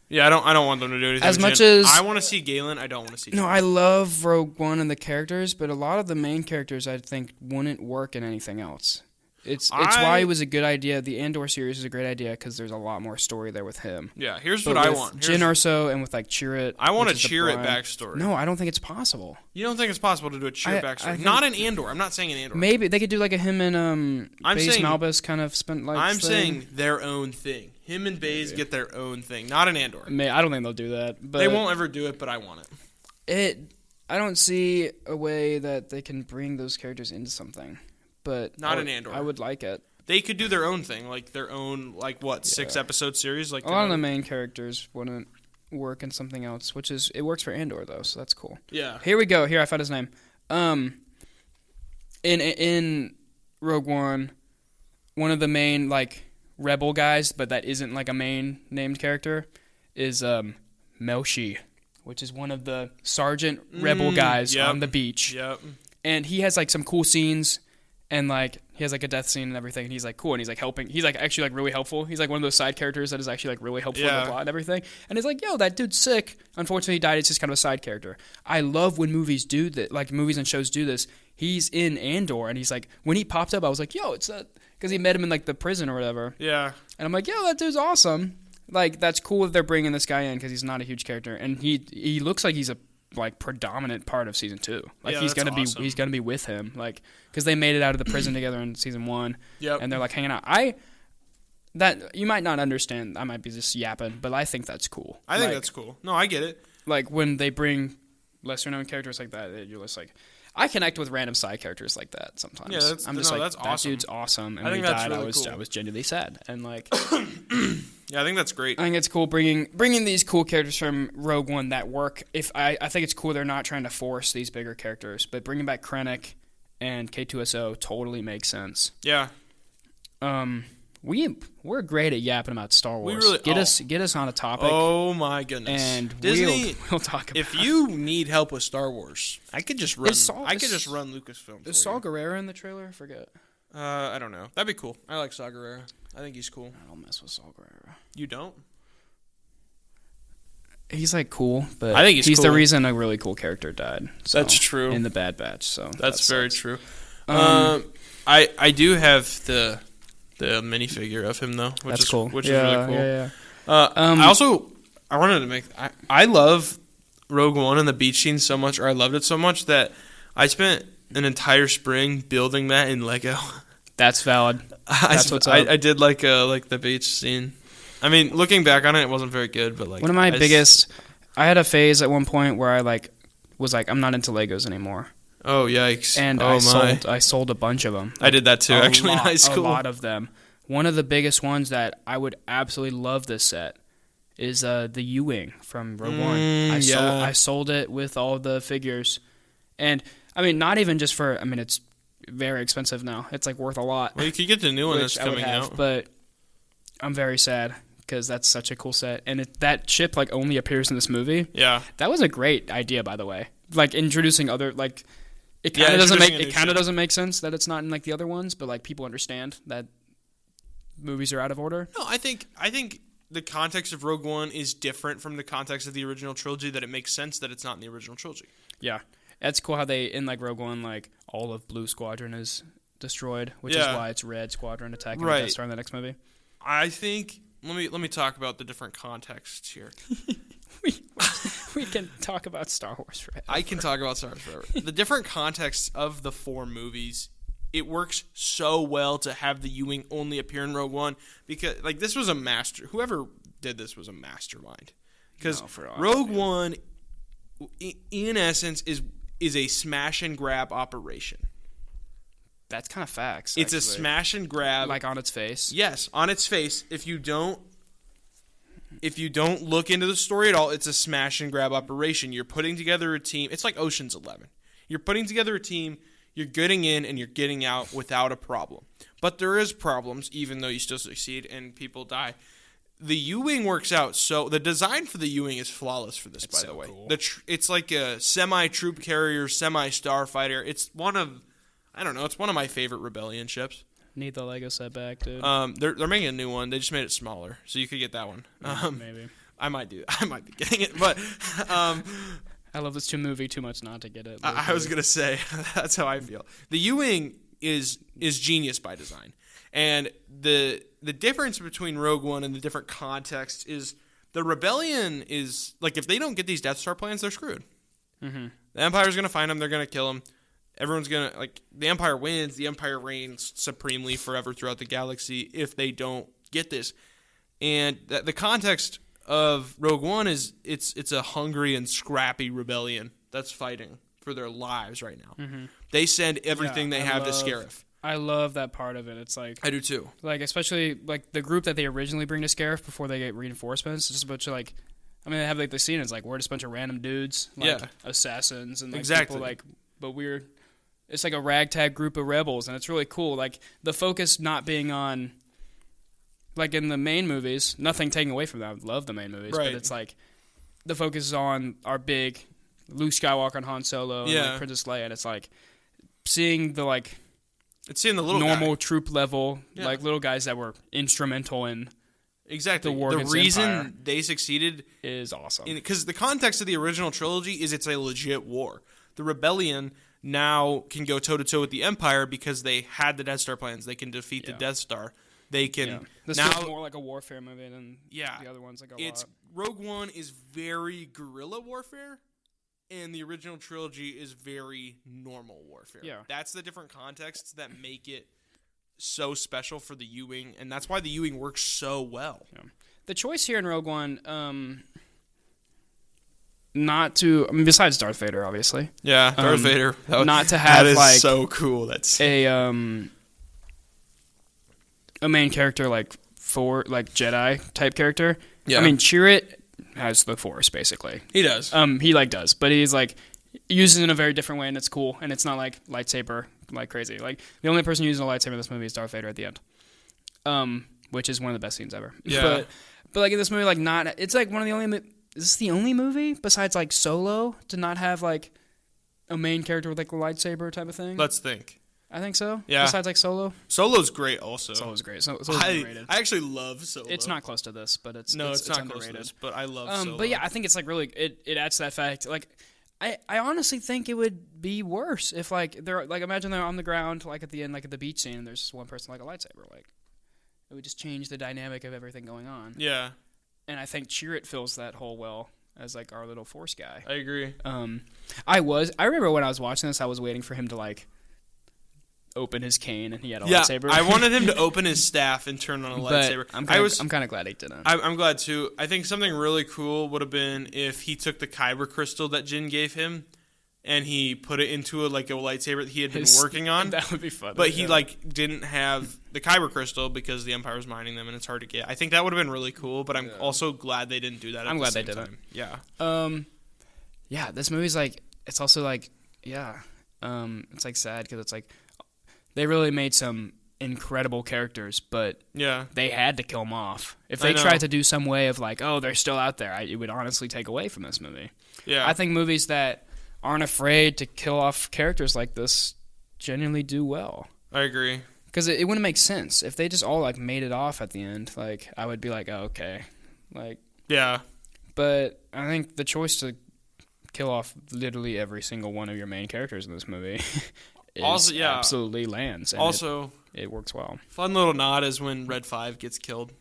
Yeah, I don't want them to do anything. As with much Jyn. as I want to see Galen, I don't want to see Jyn. No, I love Rogue One and the characters, but a lot of the main characters I think wouldn't work in anything else. It's why it was a good idea. The Andor series is a great idea because there's a lot more story there with him. Yeah, here's what I want. Jyn Erso and with like Chirrut. I want a Chirrut backstory. No, I don't think it's possible. You don't think it's possible to do a Chirrut backstory? Not in Andor. I'm not saying in Andor. Maybe they could do like a him and Baze Malbus kind of spent like. I'm saying their own thing. Him and Baze get their own thing, not in Andor. I don't think they'll do that. But they won't ever do it, but I want it. I don't see a way that they can bring those characters into something, but not in Andor. I would like it. They could do their own thing, like their own, 6-episode series. Like a lot of the main characters wouldn't. work in something else, which is it works for Andor though, so that's cool. Yeah. Here we go. Here I found his name. In Rogue One, one of the main like rebel guys, but that isn't like a main named character, is Melshi, which is one of the sergeant rebel guys on the beach. Yep. And he has like some cool scenes, and like he has like a death scene and everything. And he's like cool, and he's like helping. He's like actually like really helpful. He's like one of those side characters that is actually like really helpful in the plot and everything. And it's like, yo, that dude's sick. Unfortunately, he died. It's just kind of a side character. I love when movies do that, like movies and shows do this. He's in Andor, and he's like, when he popped up, I was like, yo, it's that, because he met him in like the prison or whatever. Yeah. And I'm like, yo, that dude's awesome. Like, that's cool that they're bringing this guy in because he's not a huge character, and he looks like he's a like predominant part of season 2. Like he's gonna be with him, like because they made it out of the prison together in season 1. Yep. And they're like hanging out. That you might not understand. I might be just yapping, but I think that's cool. I think that's cool. No, I get it. Like when they bring lesser known characters like that, you're just like, I connect with random side characters like that sometimes. Yeah, I'm just like, that's that awesome. dude's awesome. And I when think he that's died, really cool. I was genuinely sad. And like, yeah, I think that's great. I think it's cool bringing these cool characters from Rogue One that work. I think it's cool they're not trying to force these bigger characters, but bringing back Krennic and K2SO totally makes sense. Yeah. We're great at yapping about Star Wars. We really get us on a topic. Oh my goodness! And Disney, we'll talk about. If you need help with Star Wars, I could just run. I could just run Lucasfilm. Is Saw Gerrera in the trailer? I forget. I don't know. That'd be cool. I like Saw Gerrera. I think he's cool. I don't mess with Saw Gerrera. You don't? He's like cool, but I think he's the cool. reason a really cool character died. So, That's true. In the Bad Batch, so that's very true. I do have the minifigure of him though, which is cool. Which is really cool. Yeah. I wanted to make. I love Rogue One and the beach scene so much, or I loved it so much that I spent an entire spring building that in Lego. That's valid. That's what's up. I did like the beach scene. I mean, looking back on it, it wasn't very good, but like one of my biggest. I had a phase at one point where I was like, I'm not into Legos anymore. Oh yikes! And I sold a bunch of them. I did that too, actually, in high school. A lot of them. One of the biggest ones that I would absolutely love this set is the U-Wing from Rogue One. I sold it with all the figures, and I mean, not even just for. I mean, it's very expensive now. It's like worth a lot. Well, you could get the new one that's coming out, but I'm very sad because that's such a cool set, and that ship like only appears in this movie. Yeah, that was a great idea, by the way. Like introducing other like. It kind of doesn't make sense that it's not in like the other ones, but like people understand that movies are out of order. No, I think the context of Rogue One is different from the context of the original trilogy. That it makes sense that it's not in the original trilogy. Yeah, that's cool how they in like Rogue One like all of Blue Squadron is destroyed, which is why it's Red Squadron attacking the Death Star in the next movie. I think let me talk about the different contexts here. We can talk about Star Wars forever. I can talk about Star Wars forever. The different contexts of the 4 movies, it works so well to have the U-Wing only appear in Rogue One because, like, this was whoever did this was a mastermind. Because Rogue One, in essence, is a smash and grab operation. That's kind of facts. It's a smash and grab, like on its face. Yes, on its face. If you don't look into the story at all, it's a smash and grab operation. You're putting together a team. It's like Ocean's 11. You're putting together a team, you're getting in, and you're getting out without a problem. But there is problems, even though you still succeed and people die. The U-Wing works out, so the design for the U-Wing is flawless for this, by the way. Cool. It's like a semi-troop carrier, semi-starfighter. It's one of my favorite Rebellion ships. Need the Lego set back, dude. They're making a new one. They just made it smaller, so you could get that one. Maybe I might be getting it, but I love this movie too much not to get it. I was gonna say that's how I feel. The U-Wing is genius by design, and the difference between Rogue One and the different contexts is the Rebellion is like if they don't get these Death Star plans, they're screwed. Mm-hmm. The Empire's gonna find them. They're gonna kill them. Everyone's going to, like, the Empire wins. The Empire reigns supremely forever throughout the galaxy if they don't get this. And the context of Rogue One is it's a hungry and scrappy rebellion that's fighting for their lives right now. Mm-hmm. They send everything they have to Scarif. I love that part of it. It's like... I do too. Like, especially, like, the group that they originally bring to Scarif before they get reinforcements. It's just a bunch of, like... I mean, they have like the scene. It's like we're just a bunch of random dudes, like assassins and like people like, but it's like a ragtag group of rebels, and it's really cool. Like the focus not being on, like in the main movies, nothing taking away from that. I love the main movies, but it's like the focus is on our big Luke Skywalker and Han Solo and like Princess Leia, and it's like seeing the like. It's seeing the little normal troop level, like little guys that were instrumental in. Exactly. The war the against reason Empire they succeeded is awesome. Because the context of the original trilogy is it's a legit war. The rebellion now can go toe-to-toe with the Empire because they had the Death Star plans. They can defeat the Death Star. They can... Yeah. This now, feels more like a warfare movie than the other ones. Like Rogue One is very guerrilla warfare, and the original trilogy is very normal warfare. Yeah. That's the different contexts that make it so special for the U-Wing, and that's why the U-Wing works so well. Yeah. The choice here in Rogue One, not to, I mean, besides Darth Vader, obviously. Yeah, Darth Vader. Not to have, that is like, so cool. That's a main character, like, Jedi type character. Yeah. I mean, Chirrut has the Force, basically. He does. He, like, does, but he's, like, uses it in a very different way, and it's cool, and it's not, like, lightsaber like crazy. Like the only person using a lightsaber in this movie is Darth Vader at the end, which is one of the best scenes ever. Yeah. But like in this movie, like it's like one of the only. Is this the only movie besides like Solo to not have like a main character with like a lightsaber type of thing? Let's think. I think so. Yeah. Besides like Solo's great also. Solo's great. Solo's underrated. I actually love Solo. It's not close to this, but it's not underrated. Close to this, but I love Solo. But yeah, I think it's like really it adds to that fact. Like I honestly think it would be worse if like they're like imagine they're on the ground like at the end like at the beach scene and there's one person like a lightsaber, like it would just change the dynamic of everything going on. Yeah. And I think Chirrut fills that hole well as like our little Force guy. I agree. I remember when I was watching this, I was waiting for him to like open his cane and he had a lightsaber. I wanted him to open his staff and turn on a lightsaber. I'm kind of glad he didn't. I'm glad too. I think something really cool would have been if he took the kyber crystal that Jin gave him and he put it into a lightsaber that he had been working on. That would be fun. But he like didn't have the kyber crystal because the Empire was mining them and it's hard to get. I think that would have been really cool, but I'm also glad they didn't do that. I'm glad they didn't. Yeah. Yeah. This movie's like it's also like it's like sad because it's like. They really made some incredible characters, but they had to kill them off. If they tried to do some way of like, oh, they're still out there, it would honestly take away from this movie. Yeah, I think movies that aren't afraid to kill off characters like this genuinely do well. I agree. Because it wouldn't make sense if they just all like made it off at the end. Like I would be like, oh, okay, like yeah. But I think the choice to kill off literally every single one of your main characters in this movie. Absolutely lands. And also, it works well. Fun little nod is when Red 5 gets killed.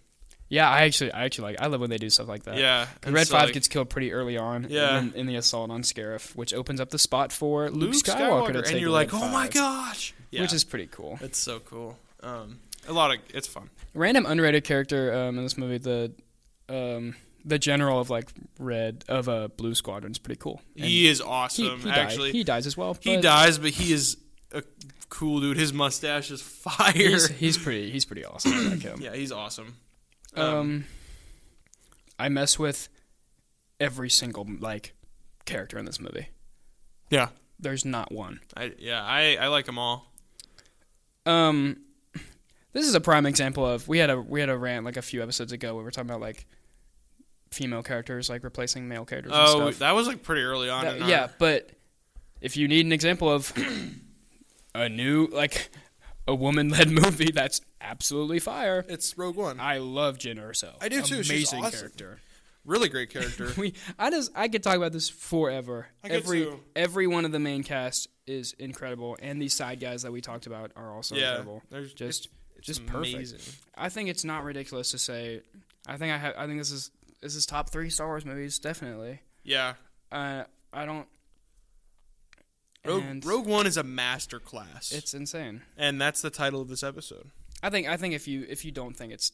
Yeah, I actually like. I love when they do stuff like that. Yeah, Red 5 gets killed pretty early on. Yeah. In the assault on Scarif, which opens up the spot for Luke Skywalker to take and you're like, oh my gosh, which is pretty cool. It's so cool. It's fun. Random underrated character in this movie, the general of like Blue Squadron is pretty cool. And he is awesome. He dies as well. He dies, but he is a cool dude. His mustache is fire. He's pretty awesome. I like him. Yeah, he's awesome. I mess with every single like character in this movie. Yeah, there's not one. I like them all. This is a prime example of we had a rant like a few episodes ago where we were talking about like female characters like replacing male characters. And stuff. That was like pretty early on. Yeah, but if you need an example of a new like a woman-led movie that's absolutely fire, it's Rogue One. I love Jyn Erso. I do too. Amazing She's awesome. Character. Really great character. I could talk about this forever. I could too. Every one of the main cast is incredible, and these side guys that we talked about are also incredible. Just perfect. Amazing. I think it's not ridiculous to say. I think this is top 3 Star Wars movies definitely. Yeah. I don't. Rogue One is a masterclass. It's insane, and that's the title of this episode. I think if you don't think it's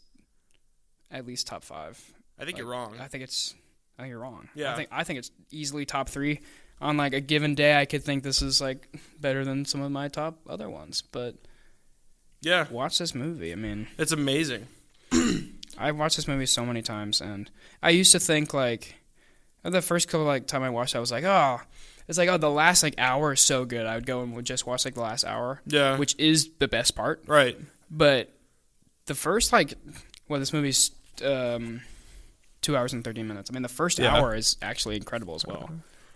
at least top 5, I think you're wrong. I think you're wrong. Yeah. I think it's easily top 3. On like a given day, I could think this is like better than some of my top other ones. But yeah, watch this movie. I mean, it's amazing. I've watched this movie so many times, and I used to think like The first couple time I watched it, I was like, oh, it's like, oh, the last hour is so good. I would go and would just watch the last hour. Yeah. Which is the best part. Right. But the first this movie's 2 hours and 13 minutes. I mean, the first hour is actually incredible as well.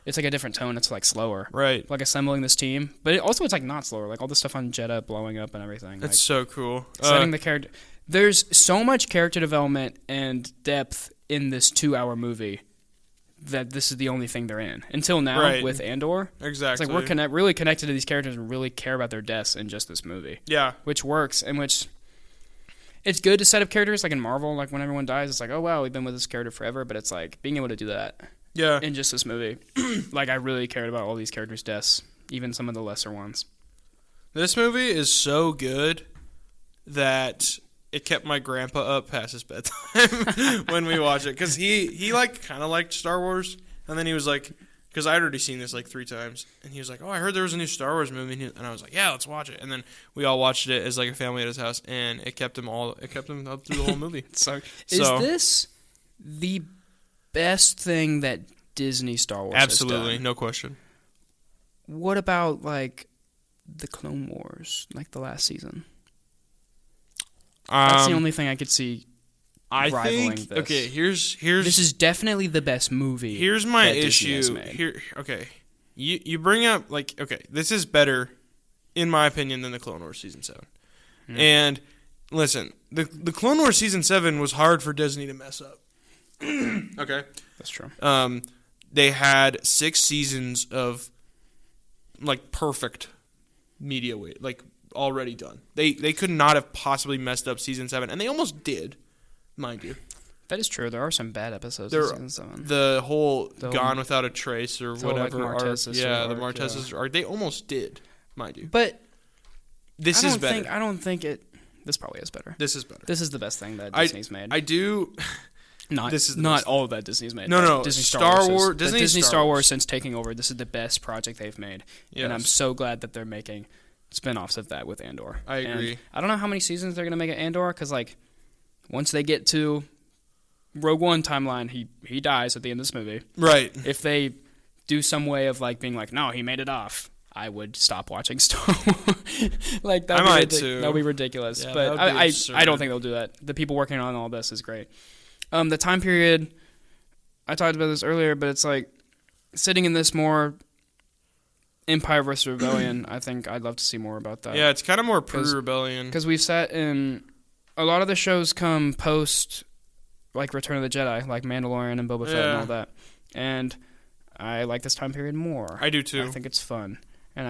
It's a different tone. It's slower. Right. Assembling this team, but it's not slower. All the stuff on Jeddah blowing up and everything. That's so cool. Setting the character. There's so much character development and depth in this 2 hour movie that this is the only thing they're in until now with Andor. Exactly. It's we're really connected to these characters and really care about their deaths in just this movie. Yeah. Which works and which. It's good to set up characters in Marvel. When everyone dies, it's oh wow, we've been with this character forever. But it's being able to do that. Yeah. In just this movie, I really cared about all these characters' deaths, even some of the lesser ones. This movie is so good that it kept my grandpa up past his bedtime when we watched it, because he kind of liked Star Wars, and then he was like, because I'd already seen this 3 times, and he was like, oh, I heard there was a new Star Wars movie, and I was like, yeah, let's watch it, and then we all watched it as a family at his house, and it kept him up through the whole movie. Is this the best thing that Disney Star Wars absolutely has done? No question. What about the Clone Wars, the last season? That's the only thing I could see rivaling this. Okay, here's this is definitely the best movie. Here's my issue. Okay, you bring up okay, this is better in my opinion than the Clone Wars season 7. And listen, the Clone Wars season 7 was hard for Disney to mess up. Okay, that's true. They had 6 seasons of perfect media weight, already done. They could not have possibly messed up season 7, and they almost did, mind you. That is true. There are some bad episodes in season 7. The whole Gone Without a Trace or whatever arc, the Martez's arc, they almost did, mind you. But this is better. I don't think it. This probably is better. This is better. This is the best thing that Disney's made. I do. Not all that Disney's made. No. Disney Star Wars. Disney Star Wars since taking over. This is the best project they've made, and I'm so glad that they're making spin-offs of that with Andor. I agree. And I don't know how many seasons they're gonna make at Andor, because once they get to Rogue One timeline, he dies at the end of this movie. Right. If they do some way of being no, he made it off, I would stop watching Star Wars. I might too. That would be ridiculous. Yeah, but I don't think they'll do that. The people working on all this is great. The time period, I talked about this earlier, but it's sitting in this more Empire versus Rebellion. I think I'd love to see more about that. Yeah, it's kind of more pre-Rebellion. Because we've sat in a lot of the shows come post Return of the Jedi, like Mandalorian and Boba Fett and all that. And I like this time period more. I do too. I think it's fun. And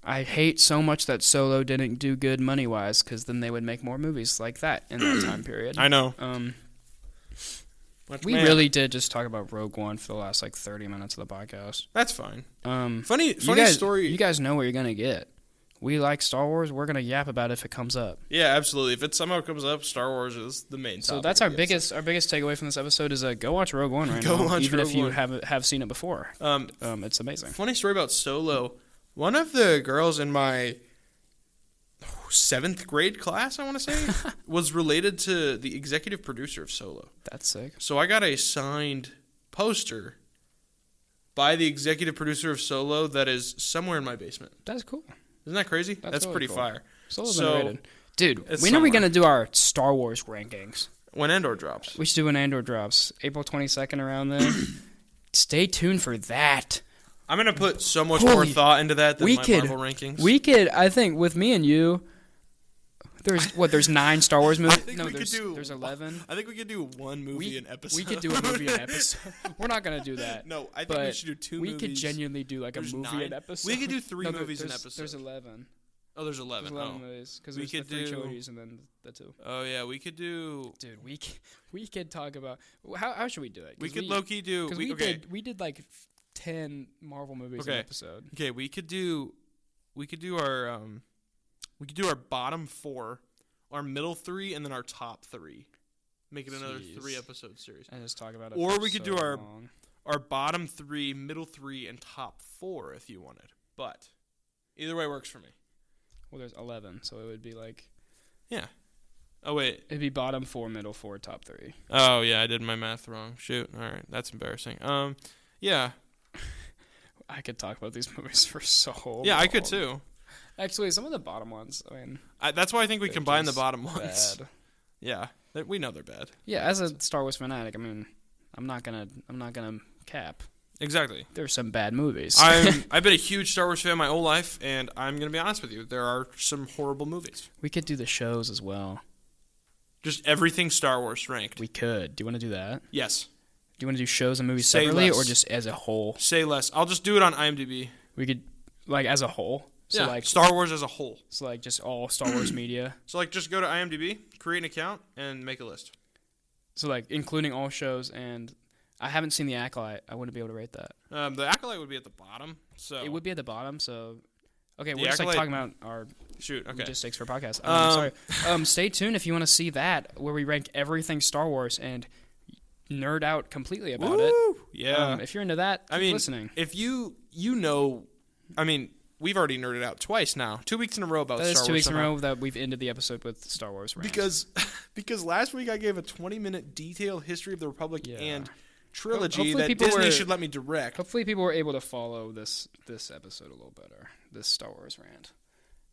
I hate so much that Solo didn't do good money-wise, because then they would make more movies like that in that time period. I know. We really did just talk about Rogue One for the last 30 minutes of the podcast. That's fine. Funny story. You guys know what you're going to get. We like Star Wars. We're going to yap about it if it comes up. Yeah, absolutely. If it somehow comes up, Star Wars is the main topic. So that's our biggest takeaway from this episode is go watch Rogue One right now, even if you have seen it before. It's amazing. Funny story about Solo. One of the girls in my 7th grade class, I want to say, was related to the executive producer of Solo. That's sick. So I got a signed poster by the executive producer of Solo that is somewhere in my basement. That's cool. Isn't that crazy? That's really pretty cool. Fire. Solo's underrated. Dude, when are we going to do our Star Wars rankings? When Andor drops. We should do when Andor drops. April 22nd, around there. Stay tuned for that. I'm going to put so much more thought into that than my Marvel rankings. We could, I think, with me and you, there's 9 Star Wars movies? There's 11. I think we could do one movie an episode. We could do a movie an episode. We're not going to do that. No, I think we should do 2 movies. We could genuinely do a movie an episode. We could do 3 movies an episode. There's 11. Oh, there's 11. There's 11 movies. Because there's the 3 trilogies and then the 2. Oh, yeah, we could do... Dude, we could talk about... How should we do it? We could low-key do... Because we did 10 Marvel movies an episode. Okay, we could do our bottom 4, our middle 3, and then our top 3. Make it another 3-episode series. And just talk about it. Or we could do our bottom 3, middle 3, and top 4 if you wanted. But either way works for me. Well, there's 11, so it would be yeah. Oh, wait. It'd be bottom 4, middle 4, top 3. Oh, yeah, I did my math wrong. Shoot. All right, that's embarrassing. Yeah. I could talk about these movies for so long. Yeah, I could too. Actually, some of the bottom ones, I mean... That's why I think we they're combine the just bottom ones. bad. Yeah, we know they're bad. Yeah, as a Star Wars fanatic, I mean, I'm not gonna cap. Exactly. There's some bad movies. I've been a huge Star Wars fan my whole life, and I'm going to be honest with you. There are some horrible movies. We could do the shows as well. Just everything Star Wars ranked. We could. Do you want to do that? Yes. Do you want to do shows and movies Say separately less. or just as a whole? Say less. I'll just do it on IMDb. We could, like, as a whole. So yeah, like Star Wars as a whole. So like just all Star Wars media. So like just go to IMDb, create an account, and make a list. So like including all shows, and I haven't seen The Acolyte. I wouldn't be able to rate that. The Acolyte would be at the bottom. So it would be at the bottom. So okay, The we're just like Acolyte- talking about our okay. logistics for podcast. Um, Sorry. Stay tuned if you want to see that where we rank everything Star Wars and nerd out completely about it. Yeah. If you're into that, keep listening. If you know, I mean, we've already nerded out twice now, 2 weeks in a row about That Star is Wars. 2 weeks in a somehow. row that we've ended the episode with Star Wars rant. Because last week I gave a 20-minute detailed history of the Republic Yeah. and trilogy Hopefully that people Disney were- should let me direct. Hopefully people were able to follow this episode a little better, this Star Wars rant.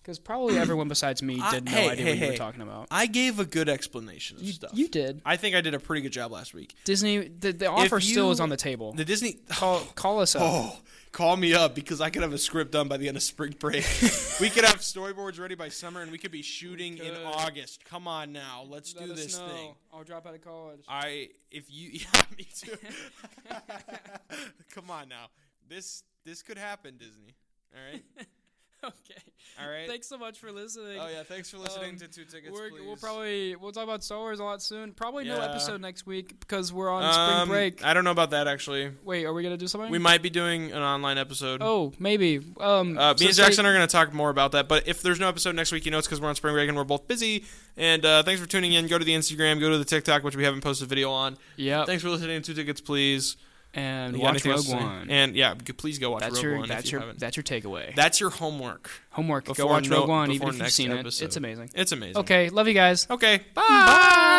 Because probably everyone besides me did no idea what you were talking about. I gave a good explanation of stuff. You did. I think I did a pretty good job last week. Disney, the offer still is on the table. The Disney... Call us up. Oh, call me up because I could have a script done by the end of spring break. We could have storyboards ready by summer, and we could be shooting in August. Come on now, let's do this thing. I'll drop out of college. Yeah, me too. Come on now, this could happen, Disney. All right. Okay. All right. Thanks so much for listening. Oh yeah, thanks for listening to 2 Tickets. We'll talk about Star Wars a lot soon. Probably no Yeah. episode next week because we're on spring break. I don't know about that actually. Wait, are we gonna do something? We might be doing an online episode. Oh, maybe. Me and Jackson are going to talk more about that. But if there's no episode next week, it's because we're on spring break and we're both busy. And thanks for tuning in. Go to the Instagram. Go to the TikTok, which we haven't posted a video on. Yeah. Thanks for listening to 2 Tickets, please. And You got watch anything else Rogue to say? One. And yeah, please go watch That's Rogue One. that's your takeaway. That's your homework. Go Before watch Rogue One, even before if you've next seen episode. it. It's amazing. It's amazing. Okay, love you guys. Okay, bye. Bye.